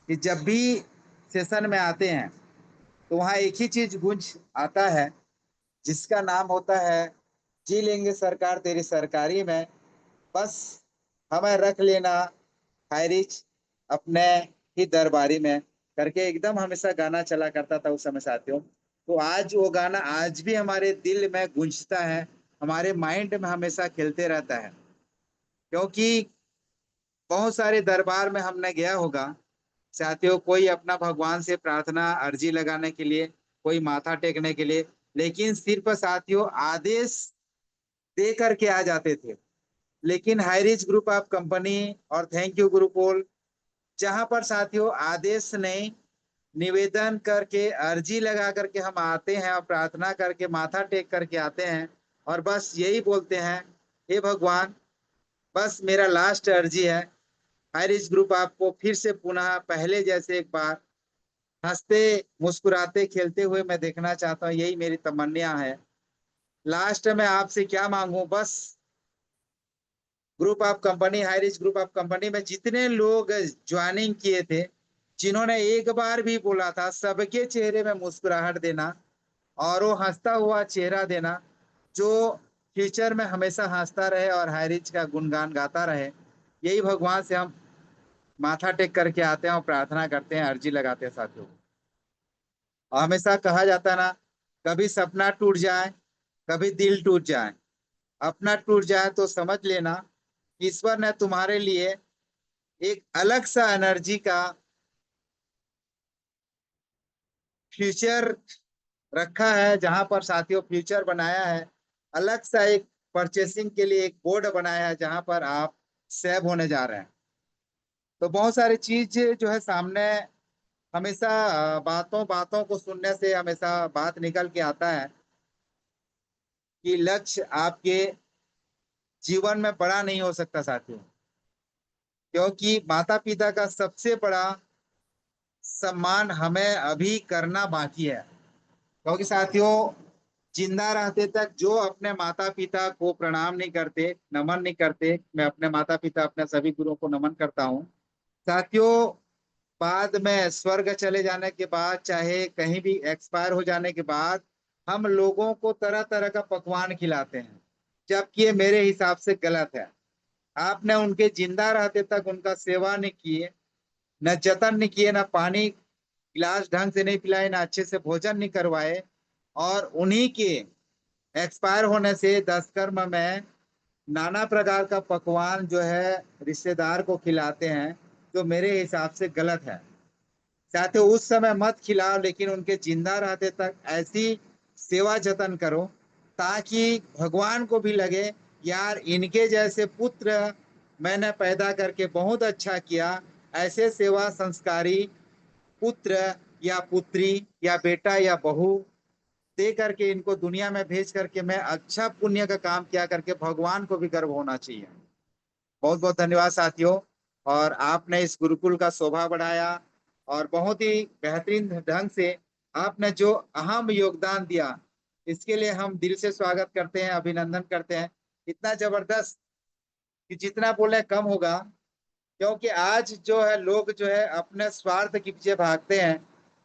कि जब भी सेशन में आते हैं तो वहाँ एक ही चीज गूंज आता है, जिसका नाम होता है जी लेंगे सरकार तेरी सरकारी में, बस हमें रख लेना हायरिच अपने ही दरबारी में करके एकदम हमेशा गाना चला करता था उस समय साथियों। तो आज वो गाना आज भी हमारे दिल में गूंजता है, हमारे माइंड में हमेशा खेलते रहता है। क्योंकि बहुत सारे दरबार में हमने गया होगा, साथियों, कोई अपना भगवान से प्रार्थना अर्जी लगाने के लिए, कोई माथा टेकने के लिए, लेकिन सिर्फ साथियों आदेश दे करके आ जाते थे। लेकिन हाईरिच ग्रुप ऑफ कंपनी और थैंक यू गुरुकुल, जहां पर साथियों आदेश नहीं, निवेदन करके अर्जी लगा करके हम आते हैं और प्रार्थना करके माथा टेक करके आते हैं और बस यही बोलते हैं, हे भगवान, बस मेरा लास्ट अर्जी है, हाईरिच ग्रुप आपको फिर से पुनः पहले जैसे एक बार हंसते मुस्कुराते खेलते हुए मैं देखना चाहता हूँ, यही मेरी तमन्ना है। लास्ट में आपसे क्या मांगू, बस group of company, Highrich group of company में जितने लोग ज्वाइनिंग किए थे, जिन्होंने एक बार भी बोला था, सबके चेहरे में मुस्कुराहट देना और वो हंसता हुआ चेहरा देना, जो फ्यूचर में हमेशा हंसता रहे और हाईरिच का गुणगान गाता रहे। यही भगवान से हम माथा टेक करके आते हैं और प्रार्थना करते हैं, अर्जी लगाते हैं साथियों। और हमेशा कहा जाता है ना, कभी सपना टूट जाए, कभी दिल टूट जाए, अपना टूट जाए तो समझ लेना ईश्वर ने तुम्हारे लिए एक अलग सा एनर्जी का फ्यूचर रखा है, जहां पर साथियों फ्यूचर बनाया है, अलग सा एक परचेसिंग के लिए एक बोर्ड बनाया है, जहां पर आप सेव होने जा रहे हैं। तो बहुत सारी चीज जो है सामने, हमेशा बातों बातों को सुनने से हमेशा बात निकल के आता है कि लक्ष्य आपके जीवन में बड़ा नहीं हो सकता साथियों, क्योंकि माता पिता का सबसे बड़ा सम्मान हमें अभी करना बाकी है। क्योंकि साथियों, जिंदा रहते तक जो अपने माता पिता को प्रणाम नहीं करते, नमन नहीं करते, मैं अपने माता पिता, अपने सभी गुरुओं को नमन करता हूँ साथियों। बाद में स्वर्ग चले जाने के बाद, चाहे कहीं भी एक्सपायर हो जाने के बाद, हम लोगों को तरह तरह का पकवान खिलाते हैं, जबकि ये मेरे हिसाब से गलत है। आपने उनके जिंदा रहते तक उनका सेवा नहीं किए, न जतन नहीं किए, न पानी गिलास ढंग से नहीं पिलाए, ना अच्छे से भोजन नहीं करवाए, और उन्हीं के एक्सपायर होने से 10 कर्म में नाना प्रकार का पकवान जो है रिश्तेदार को खिलाते हैं, जो मेरे हिसाब से गलत है साथियों। उस समय मत खिलाओ, लेकिन उनके जिंदा रहते तक ऐसी सेवा जतन करो ताकि भगवान को भी लगे, यार इनके जैसे पुत्र मैंने पैदा करके बहुत अच्छा किया। ऐसे सेवा संस्कारी पुत्र या पुत्री या बेटा या बहू दे करके इनको दुनिया में भेज करके मैं अच्छा पुण्य का काम किया करके भगवान को भी गर्व होना चाहिए। बहुत बहुत धन्यवाद साथियों। और आपने इस गुरुकुल का शोभा बढ़ाया और बहुत ही बेहतरीन ढंग से आपने जो अहम योगदान दिया, इसके लिए हम दिल से स्वागत करते हैं, अभिनंदन करते हैं। इतना जबरदस्त कि जितना बोले कम होगा, क्योंकि आज जो है लोग जो है अपने स्वार्थ के पीछे भागते हैं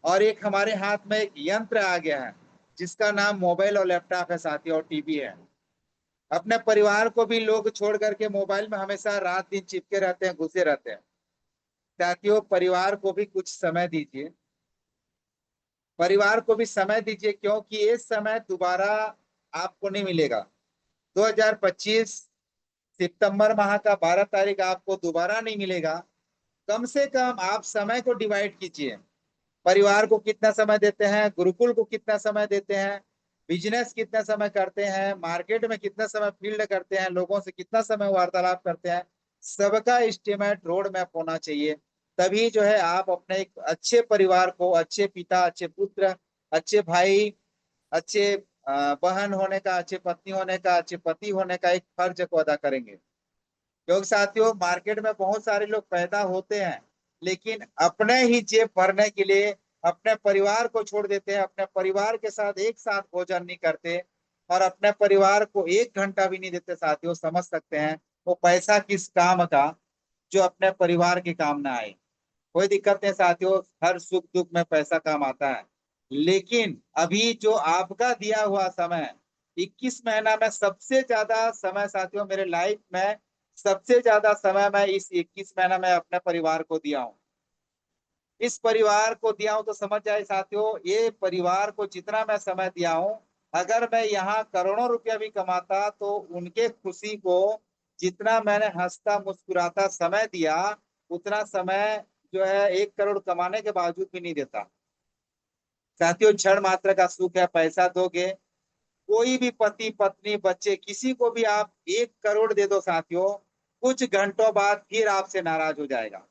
और एक हमारे हाथ में एक यंत्र आ गया है जिसका नाम मोबाइल और लैपटॉप है साथियों, और टीवी है। अपने परिवार को भी लोग छोड़ करके मोबाइल में हमेशा रात दिन चिपके रहते हैं, घुसे रहते हैं। साथियों, परिवार को भी कुछ समय दीजिए, परिवार को भी समय दीजिए, क्योंकि ये समय दोबारा आपको नहीं मिलेगा। 2025 सितंबर माह का 12 तारीख आपको दोबारा नहीं मिलेगा। कम से कम आप समय को डिवाइड कीजिए, परिवार को कितना समय देते हैं, गुरुकुल को कितना समय देते हैं, बिजनेस कितना समय करते हैं, मार्केट में कितना समय फील्ड करते हैं, लोगों से कितना समय वार्तालाप करते हैं, सबका एस्टिमेट रोड मैप होना चाहिए। तभी जो है आप अपने एक अच्छे परिवार को, अच्छे पिता, अच्छे पुत्र, अच्छे भाई, अच्छे बहन होने का, अच्छे पत्नी होने का, अच्छे पति होने का एक फर्ज को अदा करेंगे। क्योंकि साथियों, मार्केट में बहुत सारे लोग पैदा होते हैं, लेकिन अपने ही जेब भरने के लिए अपने परिवार को छोड़ देते हैं, अपने परिवार के साथ एक साथ भोजन नहीं करते और अपने परिवार को 1 घंटा भी नहीं देते साथियों। समझ सकते हैं वो पैसा किस काम का, जो अपने परिवार के काम ना आए। कोई दिक्कत नहीं साथियों, हर सुख दुख में पैसा काम आता है, लेकिन अभी जो आपका दिया हुआ समय 21 महीना में सबसे ज्यादा समय साथियों, मेरे लाइफ में सबसे ज्यादा समय मैं इस 21 महीना में अपने परिवार को दिया हूँ। इस परिवार को दिया हूँ तो समझ जाए साथियों, ये परिवार को जितना मैं समय दिया हूँ, अगर मैं यहाँ करोड़ों रुपया भी कमाता तो उनके खुशी को जितना मैंने हंसता मुस्कुराता समय दिया, उतना समय जो है 1 करोड़ कमाने के बावजूद भी नहीं देता। साथियों, क्षण मात्र का सुख है, पैसा दोगे, कोई भी पति पत्नी बच्चे किसी को भी आप 1 करोड़ दे दो साथियों, कुछ घंटों बाद फिर आपसे नाराज हो जाएगा।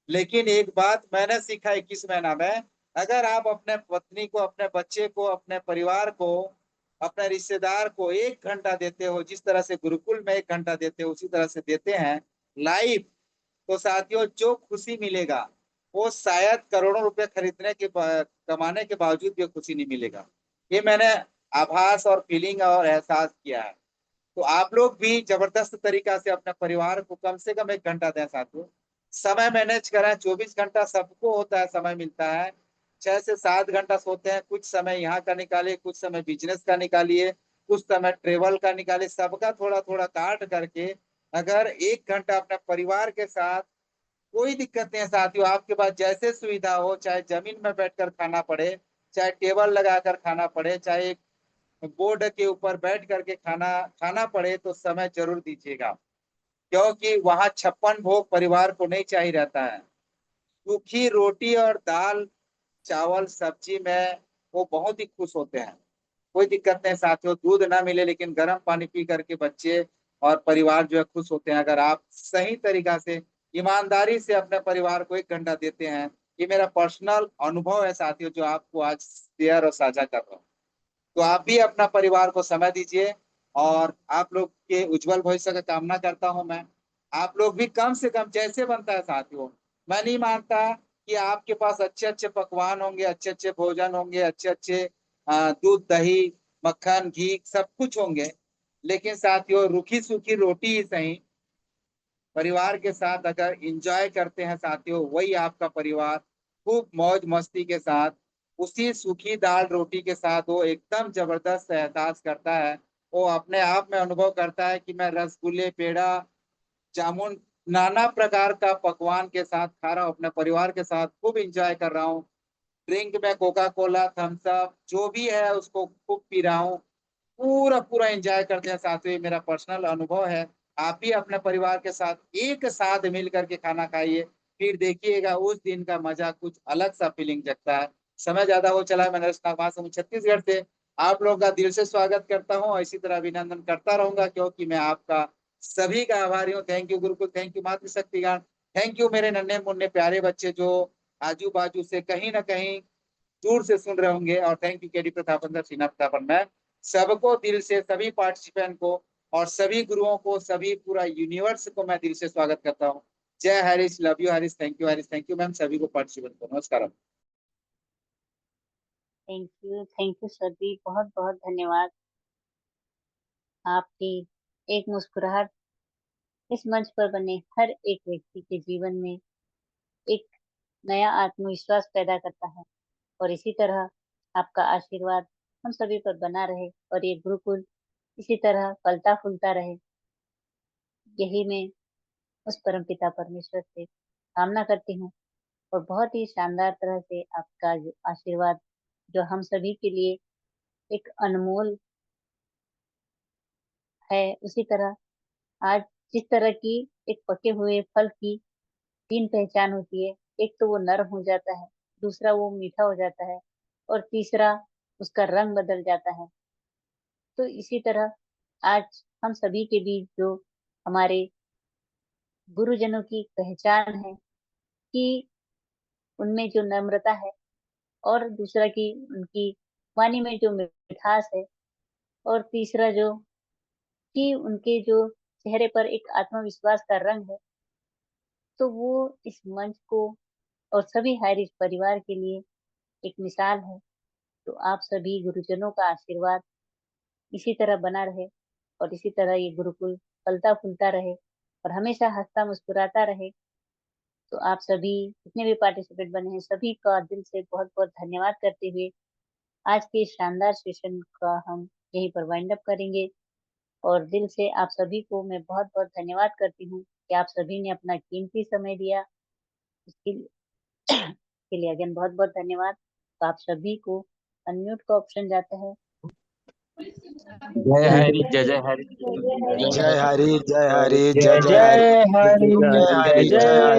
लेकिन एक बात मैंने सीखा 21 महीना में, अगर आप अपने पत्नी को, अपने बच्चे को, अपने परिवार को, अपने रिश्तेदार को 1 घंटा देते हो, जिस तरह से गुरुकुल में 1 घंटा देते हो उसी तरह से देते हैं लाइव, तो साथियों जो खुशी मिलेगा वो शायद करोड़ों रुपए खरीदने के कमाने के बावजूद भी खुशी नहीं मिलेगा। ये मैंने आभास और फीलिंग और एहसास किया है। तो आप लोग भी जबरदस्त तरीका से अपने परिवार को कम से कम 1 घंटा दें साथियों। समय मैनेज करें, 24 घंटा सबको होता है, समय मिलता है, 6 से 7 घंटा सोते हैं, कुछ समय यहाँ का निकालिए, कुछ समय बिजनेस का निकालिए, कुछ समय ट्रेवल का निकालिए, सबका थोड़ा थोड़ा काट करके अगर 1 घंटा अपने परिवार के साथ, कोई दिक्कत नहीं है साथियों, आपके पास जैसे सुविधा हो, चाहे जमीन में बैठकर खाना पड़े, चाहे टेबल लगाकर खाना पड़े, चाहे बोर्ड के ऊपर बैठ करके खाना पड़े, तो समय जरूर दीजिएगा, क्योंकि वहां 56 भोग परिवार को नहीं चाहिए रहता है। सूखी रोटी और दाल चावल सब्जी में वो बहुत ही खुश होते हैं। कोई दिक्कत नहीं साथियों, दूध ना मिले लेकिन गर्म पानी पी करके बच्चे और परिवार जो है खुश होते हैं, अगर आप सही तरीका से ईमानदारी से अपने परिवार को 1 घंटा देते हैं। ये मेरा पर्सनल अनुभव है साथियों, जो आपको आज शेयर और साझा कर रहा हूँ। तो आप भी अपना परिवार को समय दीजिए और आप लोग के उज्जवल भविष्य का कामना करता हूं मैं। आप लोग भी कम से कम जैसे बनता है साथियों, मैं नहीं मानता कि आपके पास अच्छे अच्छे पकवान होंगे, अच्छे अच्छे भोजन होंगे, अच्छे अच्छे दूध दही मक्खन घी सब कुछ होंगे, लेकिन साथियों रूखी सूखी रोटी ही सही परिवार के साथ अगर एंजॉय करते हैं साथियों, वही आपका परिवार खूब मौज मस्ती के साथ उसी सूखी दाल रोटी के साथ वो एकदम जबरदस्त एहसास करता है। वो अपने आप में अनुभव करता है कि मैं रसगुल्ले पेड़ा जामुन नाना प्रकार का पकवान के साथ खा रहा हूँ, अपने परिवार के साथ खूब एंजॉय कर रहा हूँ। ड्रिंक में कोका कोला थम्स अप जो भी है उसको खूब पी रहा हूँ, पूरा पूरा एंजॉय करते हैं साथियों। ये मेरा पर्सनल अनुभव है। आप भी अपने परिवार के साथ एक साथ मिल करके खाना खाइए, फिर देखिएगा उस दिन का मजा कुछ अलग सा फीलिंग जगता है। समय ज्यादा हो चला है, मैं नरेश नागवान से छत्तीसगढ़ से आप लोगों का दिल से स्वागत करता हूँ, इसी तरह अभिनंदन करता रहूंगा क्योंकि मैं आपका सभी का आभारी हूँ। थैंक यू गुरुकुल, थैंक यू मातृशक्तिगण, थैंक यू मेरे नन्हे मुन्ने प्यारे बच्चे जो आजू बाजू से कहीं ना कहीं दूर से सुन रहे होंगे, और थैंक यू केडी प्रतापन सीना प्रतापन। मैं सबको दिल से, सभी पार्टिसिपेंट को और सभी गुरुओं को, सभी पूरा यूनिवर्स को मैं दिल से स्वागत करता हूँ। जय Harish, love you Harish, thank you ma'am, सभी को पार्टिसिपेंट को नमस्कार। थैंक यू सर जी, बहुत बहुत धन्यवाद। आपकी एक मुस्कुराहट इस मंच पर बने हर एक व्यक्ति के जीवन में एक नया आत्मविश्वास पैदा करता है, और इसी तरह आपका आशीर्वाद हम सभी पर बना रहे और ये गुरुकुल इसी तरह फलता फूलता रहे, यही मैं उस परमपिता परमेश्वर से कामना करती हूँ। और बहुत ही शानदार तरह से आपका जो आशीर्वाद जो हम सभी के लिए एक अनमोल है, उसी तरह आज जिस तरह की एक पके हुए फल की 3 पहचान होती है, एक तो वो नरम हो जाता है, दूसरा वो मीठा हो जाता है, और तीसरा उसका रंग बदल जाता है। तो इसी तरह आज हम सभी के बीच जो हमारे गुरुजनों की पहचान है कि उनमें जो नम्रता है, और दूसरा कि उनकी वाणी में जो मिठास है, और तीसरा जो कि उनके जो चेहरे पर एक आत्मविश्वास का रंग है, तो वो इस मंच को और सभी हाईरिच परिवार के लिए एक मिसाल है। तो आप सभी गुरुजनों का आशीर्वाद इसी तरह बना रहे, और इसी तरह ये गुरुकुल फलता फूलता रहे और हमेशा हंसता मुस्कुराता रहे। तो आप सभी जितने भी पार्टिसिपेट बने हैं सभी का दिल से बहुत बहुत धन्यवाद करते हुए आज के इस शानदार सेशन का हम यहीं पर वाइंड अप करेंगे। और दिल से आप सभी को मैं बहुत बहुत धन्यवाद करती हूँ कि आप सभी ने अपना कीमती समय दिया, इसके के लिए अगेन बहुत बहुत धन्यवाद। तो आप सभी को अनम्यूट का ऑप्शन जाता है। जय हरि, जय जय हरि, जय हरि, जय हरि, जय हरि, जय जय जय हरि, जय